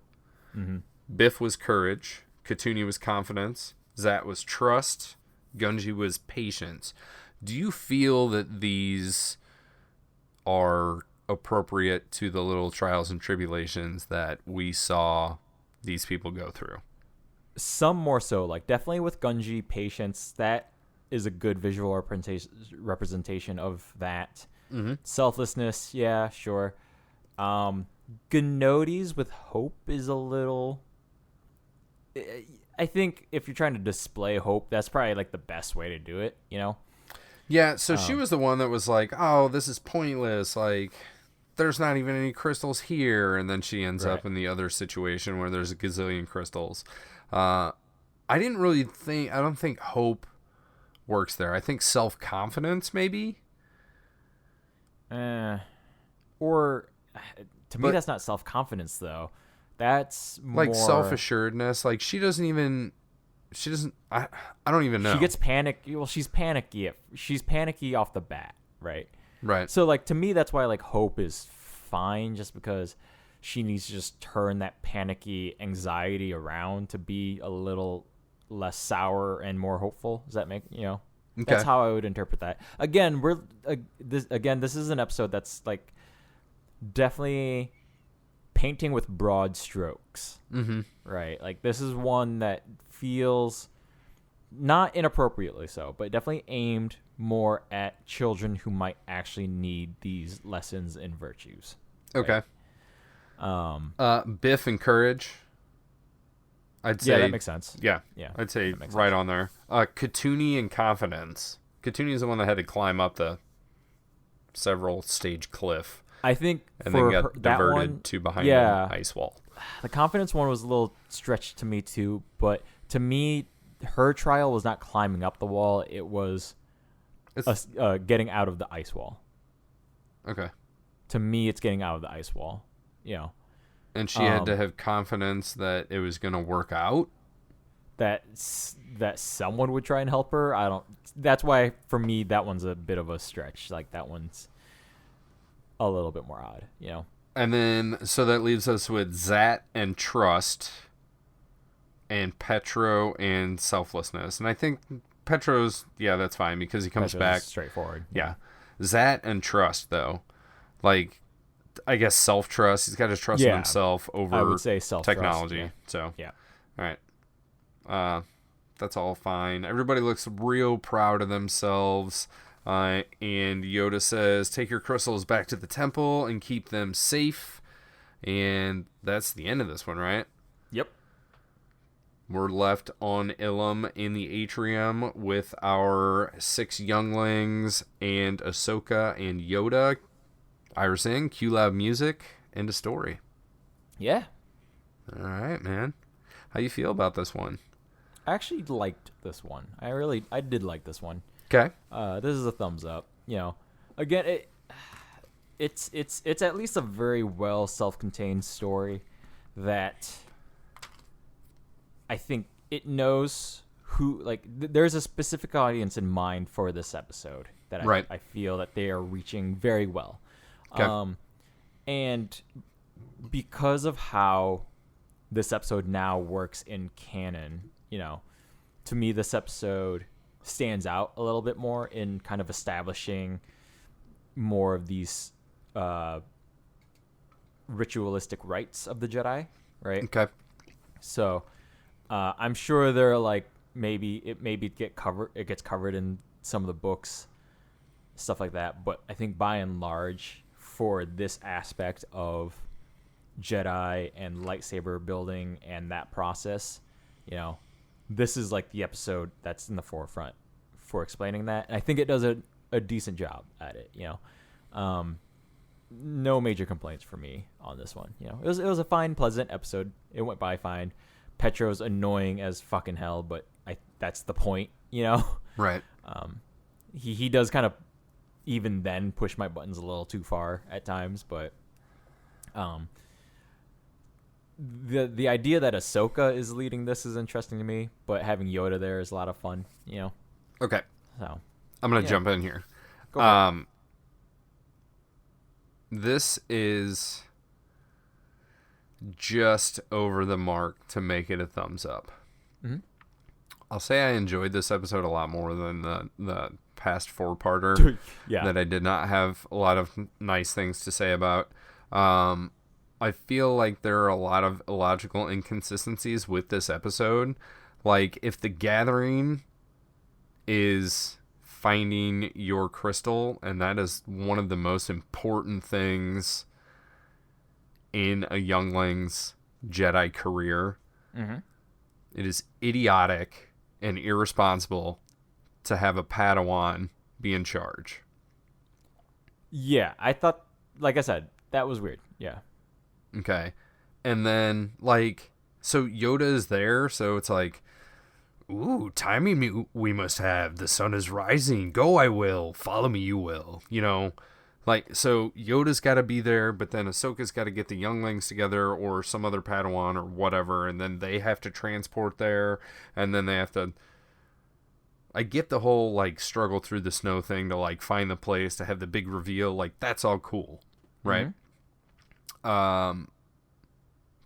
Biff was courage. Katuni was confidence. Zat was trust. Gunji was patience. Do you feel that these are appropriate to the little trials and tribulations that we saw these people go through? Some more so, like, definitely with Gunji, patience, that is a good visual representation of that. Selflessness, yeah, sure. Gnodi's with hope is a little... I think if you're trying to display hope, that's probably, like, the best way to do it, you know? Yeah, so she was the one that was like, oh, this is pointless, like, there's not even any crystals here, and then she ends up in the other situation where there's a gazillion crystals. I don't think hope works there. I think self-confidence, maybe? Or, to me, that's not self-confidence, though. That's more... Like, self-assuredness. Like, I don't even know. She gets panicky. Well, she's panicky. She's panicky off the bat, right? Right. So, like, to me, that's why, like, hope is fine, just because she needs to just turn that panicky anxiety around to be a little less sour and more hopeful. Does that make, you know? Okay. That's how I would interpret that. Again, this is an episode that's, like, definitely painting with broad strokes. Right? Like, this is one that feels not inappropriately so, but definitely aimed more at children who might actually need these lessons in virtues. Okay. Biff and Courage. I'd say Yeah, that makes sense. Yeah, Yeah, I'd say that makes right sense. on there. Katuni and Confidence. Katuni is the one that had to climb up the several stage cliff I think and for then got that diverted one, to behind yeah, an ice wall. the confidence one was a little stretched to me too. But to me, her trial was not climbing up the wall; it was getting out of the ice wall. Okay. To me, it's getting out of the ice wall. You know, And she had to have confidence that it was going to work out. that someone would try and help her. I don't. That's why for me that one's a bit of a stretch. Like that one's a little bit more odd. You know. And then, so that leaves us with Zat and Trust, and Petro and Selflessness. And I think Petro's, yeah, that's fine because he comes Petro's back. straightforward. Yeah. Zat and Trust, though. Like, I guess self-trust. He's got to trust in Yeah, himself over I would say self-trust, technology. yeah. So, Yeah. all right. That's all fine. Everybody looks real proud of themselves. And Yoda says, take your crystals back to the temple and keep them safe. And that's the end of this one, right? Yep. We're left on Ilum in the atrium with our 6 younglings and Ahsoka and Yoda. Iris in, cue loud music, end of story. Yeah. All right, man. How you feel about this one? I actually liked this one. I did like this one. Okay. This is a thumbs up. You know, again, it's at least a very well self-contained story that I think it knows who, like, there's a specific audience in mind for this episode that Right. I feel that they are reaching very well. Okay. And because of how this episode now works in canon, you know, to me, this episode stands out a little bit more in kind of establishing more of these ritualistic rites of the Jedi, right? Okay. So I'm sure they're like it gets covered in some of the books, stuff like that. But I think by and large, for this aspect of Jedi and lightsaber building and that process, you know, this is like the episode that's in the forefront for explaining that. And I think it does a decent job at it, you know. No major complaints for me on this one. You know, it was a fine, pleasant episode. It went by fine. Petro's annoying as fucking hell, but that's the point, you know. Right. He does kind of even then push my buttons a little too far at times, but the idea that Ahsoka is leading this is interesting to me, but having Yoda there is a lot of fun, you know. Okay. So I'm going to jump in here. go for it. This is just over the mark to make it a thumbs up. Mm-hmm. I'll say I enjoyed this episode a lot more than the past 4-parter Yeah. that I did not have a lot of nice things to say about. I feel like there are a lot of illogical inconsistencies with this episode. Like, if the gathering is finding your crystal, and that is one of the most important things in a youngling's Jedi career, Mm-hmm. it is idiotic and irresponsible to have a Padawan be in charge. Yeah, I thought, like I said, that was weird. Yeah. Okay. And then, like, so Yoda is there, so it's like, ooh, timing we must have. The sun is rising. Go, I will. Follow me, you will. You know, like, so Yoda's got to be there, but then Ahsoka's got to get the younglings together or some other Padawan or whatever, and then they have to transport there, and then they have to... I get the whole, like, struggle through the snow thing to, like, find the place, to have the big reveal. Like, that's all cool, right? Mm-hmm.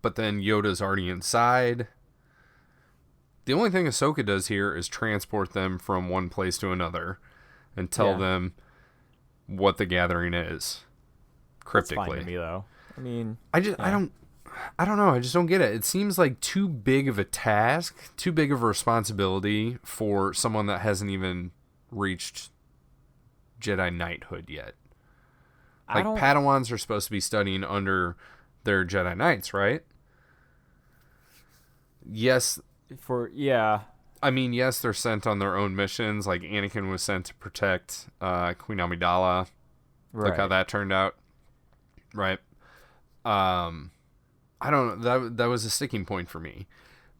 But then Yoda's already inside. The only thing Ahsoka does here is transport them from one place to another and tell them what the gathering is, cryptically. That's fine to me, though. I mean, I don't know. I just don't get it. It seems like too big of a task, too big of a responsibility for someone that hasn't even reached Jedi knighthood yet. I Like, don't. Padawans are supposed to be studying under their Jedi Knights, right? Yes. Yeah. I mean, yes, they're sent on their own missions. Like, Anakin was sent to protect Queen Amidala. Right. Look how that turned out. Right. I don't know. That was a sticking point for me.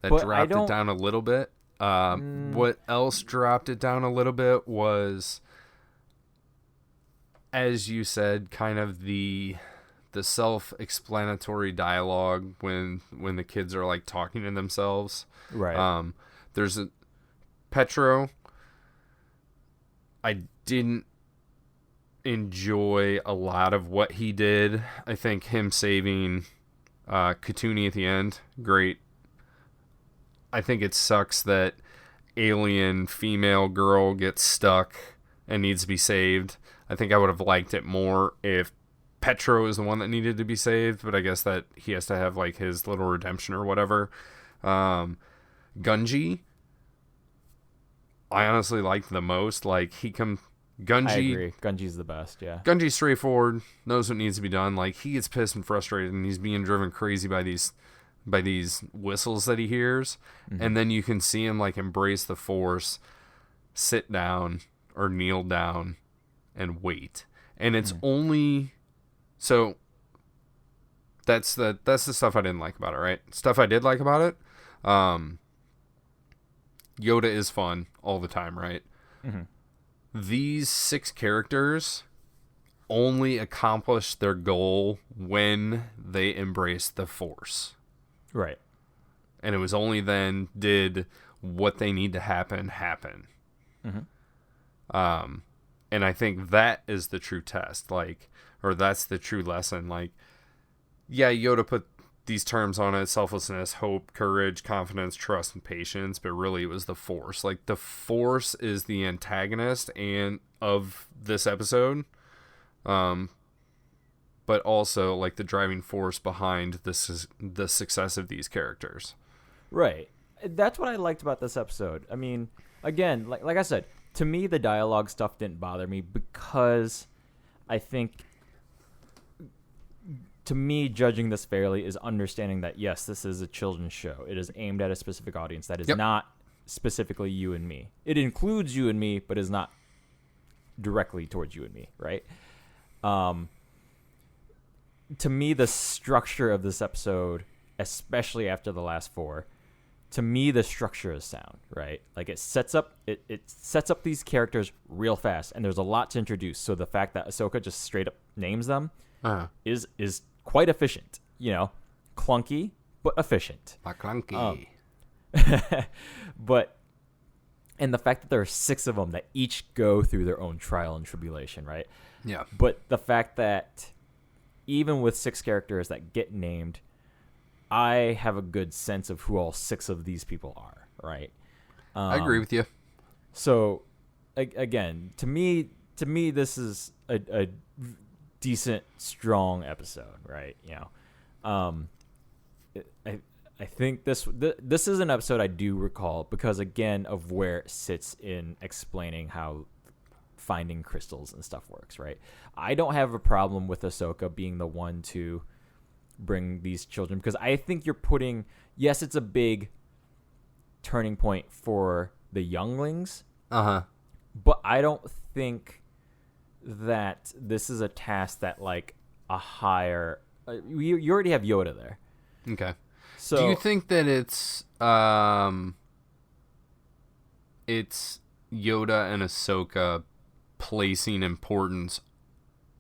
That But dropped it down a little bit. What else dropped it down a little bit was, as you said, kind of the self-explanatory dialogue when the kids are like talking to themselves. Right. There's a Petro. I didn't enjoy a lot of what he did. I think him saving Katuni at the end, great. I think it sucks that alien female girl gets stuck and needs to be saved. I think I would have liked it more if Petro is the one that needed to be saved, but I guess that he has to have like his little redemption or whatever. Gunji, I honestly liked the most. Like, Gunji, I agree. Gunji's the best, yeah. Gunji's straightforward, knows what needs to be done. Like, he gets pissed and frustrated, and he's being driven crazy by these whistles that he hears. Mm-hmm. And then you can see him like embrace the Force, sit down or kneel down and wait. And it's only so that's the stuff I didn't like about it, right? Stuff I did like about it. Yoda is fun all the time, right? Mm-hmm. These 6 characters only accomplish their goal when they embrace the Force. Right. And it was only then did what they need to happen. Mm-hmm. And I think that is the true test, like, or that's the true lesson. Like, yeah, Yoda put these terms on it: selflessness, hope, courage, confidence, trust, and patience. But really, it was the Force. Like, the Force is the antagonist and of this episode. But also like the driving force behind the success of these characters. Right. That's what I liked about this episode. I mean, again, like I said, to me, the dialogue stuff didn't bother me because I think, to me, judging this fairly is understanding that, yes, this is a children's show. It is aimed at a specific audience that is not specifically you and me. It includes you and me, but is not directly towards you and me, right? To me, the structure of this episode, especially after the last 4, to me, the structure is sound, right? Like, it sets up these characters real fast, and there's a lot to introduce. So the fact that Ahsoka just straight up names them is quite efficient. You know, clunky but efficient. Clunky. But, and the fact that there are 6 of them that each go through their own trial and tribulation, right? Yeah. But the fact that even with 6 characters that get named, I have a good sense of who all 6 of these people are, right? I agree with you. So, again, to me, this is a decent, strong episode, right? You know, I think this is an episode I do recall because, again, of where it sits in explaining how finding crystals and stuff works, right? I don't have a problem with Ahsoka being the one to bring these children because I think you're putting, yes, it's a big turning point for the younglings, but I don't think that this is a task that like a higher you already have Yoda there. Okay. So do you think that it's Yoda and Ahsoka placing importance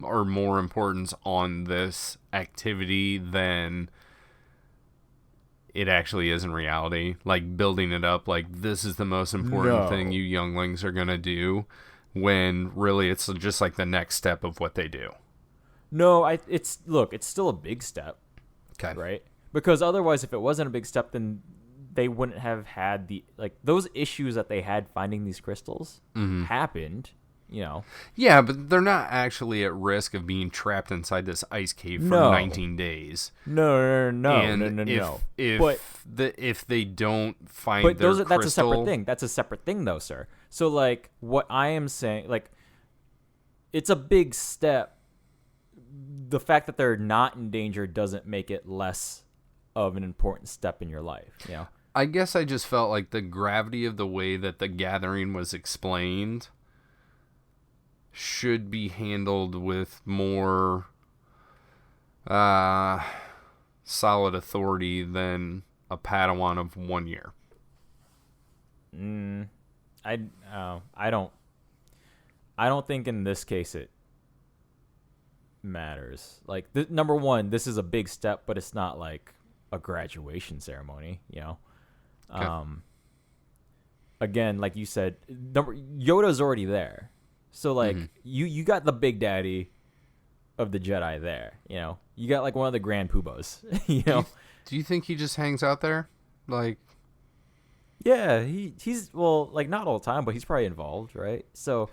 or more importance on this activity than it actually is in reality? Like, building it up like this is the most important thing you younglings are going to do, when really it's just like the next step of what they do. No, it's still a big step. Okay. Right? Because otherwise, if it wasn't a big step, then they wouldn't have had those issues that they had finding these crystals happened, you know. Yeah, but they're not actually at risk of being trapped inside this ice cave for 19 days. No. If they don't find their crystal... That's a separate thing. That's a separate thing, though, sir. So, like, what I am saying, like, it's a big step. The fact that they're not in danger doesn't make it less of an important step in your life, you know? I guess I just felt like the gravity of the way that the gathering was explained should be handled with more solid authority than a Padawan of 1 year. I don't think in this case it matters. Like, number one, this is a big step, but it's not like a graduation ceremony, you know? Okay. Again, like you said, Yoda's already there. So, like, you got the big daddy of the Jedi there, you know? You got, like, one of the Grand Poobahs, you know? Do you think he just hangs out there? Like, Yeah, he's, well, like, not all the time, but he's probably involved, right? So,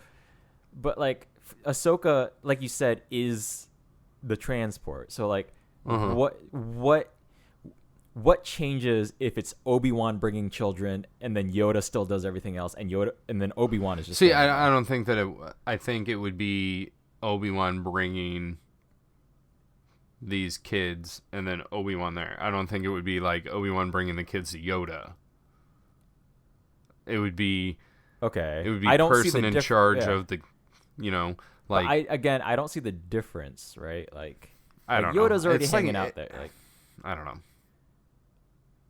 but, like, Ahsoka, like you said, is the transport. So, like, what changes if it's Obi-Wan bringing children and then Yoda still does everything else and then Obi-Wan is just... See, I don't think that I think it would be Obi-Wan bringing these kids and then Obi-Wan there. I don't think it would be like Obi-Wan bringing the kids to Yoda. It would be... Okay. It would be I don't person in charge of the, you know, like... But I don't see the difference, right? Like, I don't know. Yoda's already It's hanging out there. Like, I don't know.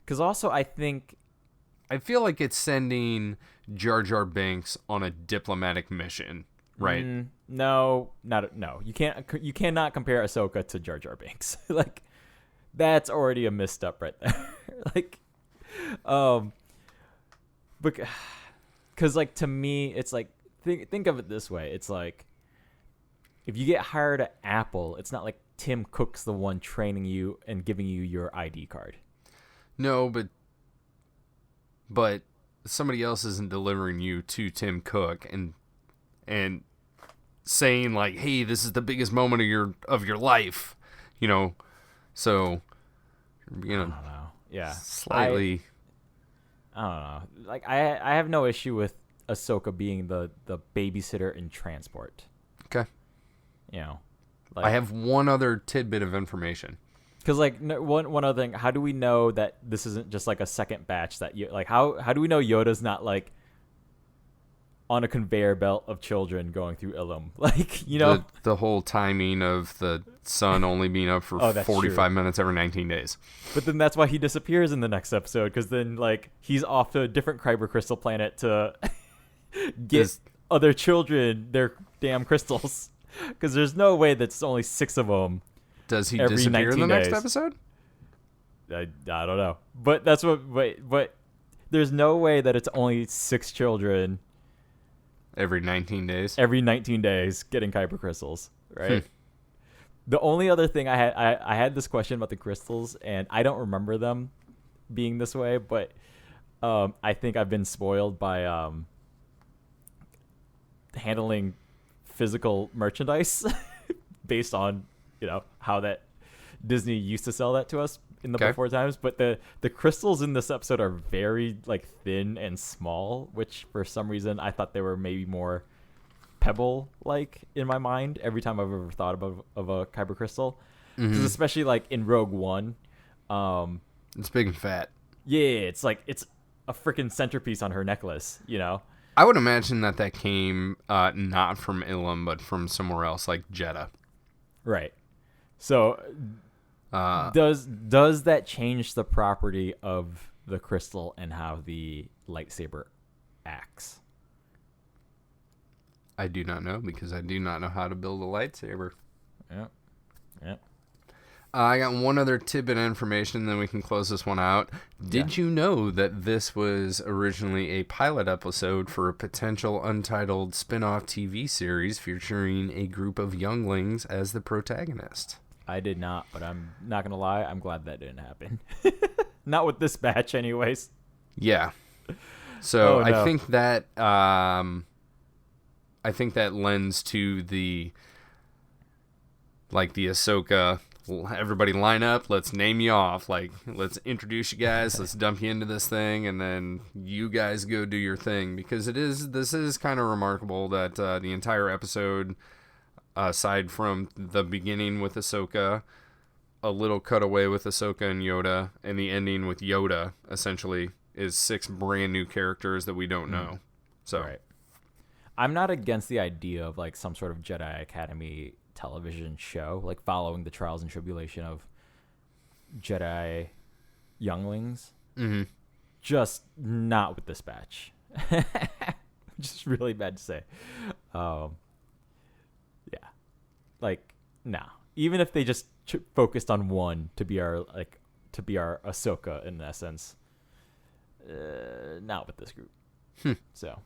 Because also, I feel like it's sending Jar Jar Binks on a diplomatic mission, right? No. You cannot compare Ahsoka to Jar Jar Binks. Like, that's already a misstep right there. Like, because, like, to me, it's like, think of it this way. It's like, if you get hired at Apple, it's not like Tim Cook's the one training you and giving you your ID card. No, but somebody else isn't delivering you to Tim Cook and saying like, "Hey, this is the biggest moment of your life," you know. So, you know, I don't know. Yeah, slightly. I don't know. Like, I have no issue with Ahsoka being the babysitter in transport. Okay. You know, like, I have one other tidbit of information. Because, like, one other thing, how do we know that this isn't just like a second batch that you like? How do we know Yoda's not like on a conveyor belt of children going through Ilum? Like, you know, the whole timing of the sun only being up for 45 minutes every 19 days. But then that's why he disappears in the next episode, because then, like, he's off to a different Kyber crystal planet to get other children their damn crystals. Because there's no way that's only 6 of them. Does he disappear in the next days. episode? I don't know. But that's what. But there's no way that it's only 6 children every 19 days. Every 19 days getting Kyber crystals, right? The only other thing I had this question about the crystals, and I don't remember them being this way, but I think I've been spoiled by handling physical merchandise based on, you know, how that Disney used to sell that to us in the before times. But the crystals in this episode are very, like, thin and small, which for some reason I thought they were maybe more pebble like in my mind every time I've ever thought of a Kyber crystal. Because especially, like, in Rogue One, it's big and fat. Yeah, it's like it's a freaking centerpiece on her necklace, you know. I would imagine that came not from Ilum, but from somewhere else, like Jeddah. Right. So, does that change the property of the crystal and how the lightsaber acts? I do not know, because I do not know how to build a lightsaber. Yeah. I got one other tidbit of information, then we can close this one out. Did you know that this was originally a pilot episode for a potential Untitled spin-off TV series featuring a group of younglings as the protagonist? I did not, but I'm not going to lie, I'm glad that didn't happen. Not with this batch anyways. Yeah. So I think that lends to the Ahsoka, everybody line up, let's name you off, like, let's introduce you guys, let's dump you into this thing, and then you guys go do your thing, because this is kind of remarkable that the entire episode aside from the beginning with Ahsoka, a little cutaway with Ahsoka and Yoda, and the ending with Yoda, essentially, is 6 brand new characters that we don't know. So, right. I'm not against the idea of like some sort of Jedi Academy television show, like following the trials and tribulation of Jedi younglings. Mm-hmm. Just not with this batch. Just really bad to say. Yeah. Like, no. Even if they just focused on one to be our Ahsoka in essence, not with this group. So,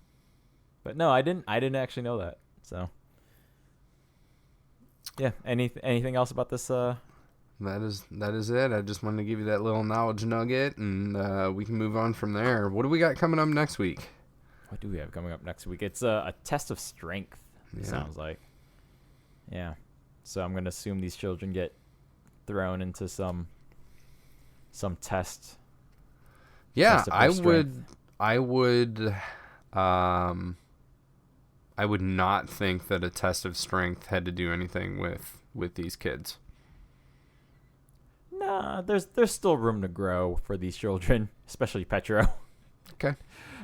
but no, I didn't actually know that. So, yeah. Anything else about this? That is it. I just wanted to give you that little knowledge nugget, and we can move on from there. What do we got coming up next week? What do we have coming up next week? It's a test of strength. It Yeah. sounds like. Yeah. So I'm gonna assume these children get thrown into some test. Yeah, test of their strength. I would not think that a test of strength had to do anything with these kids. Nah, there's still room to grow for these children, especially Petro. Okay.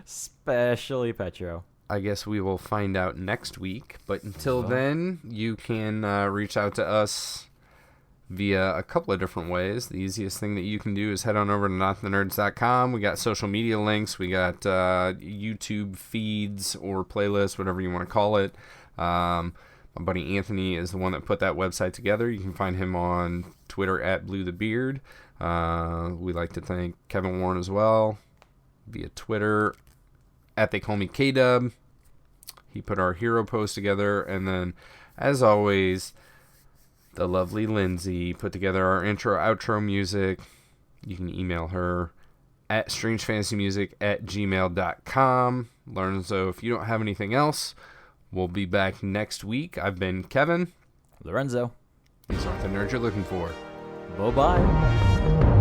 Especially Petro. I guess we will find out next week. But until then, you can reach out to us via a couple of different ways. The easiest thing that you can do is head on over to notthenerds.com. We got social media links. We got YouTube feeds or playlists, whatever you want to call it. My buddy Anthony is the one that put that website together. You can find him on Twitter at BlueTheBeard. We like to thank Kevin Warren as well via Twitter at They Call Me K-Dub. He put our hero post together. And then, as always, the lovely Lindsay put together our intro, outro music. You can email her at strangefantasymusic@gmail.com. Lorenzo, if you don't have anything else, we'll be back next week. I've been Kevin. Lorenzo. These aren't the nerds you're looking for. Bye-bye.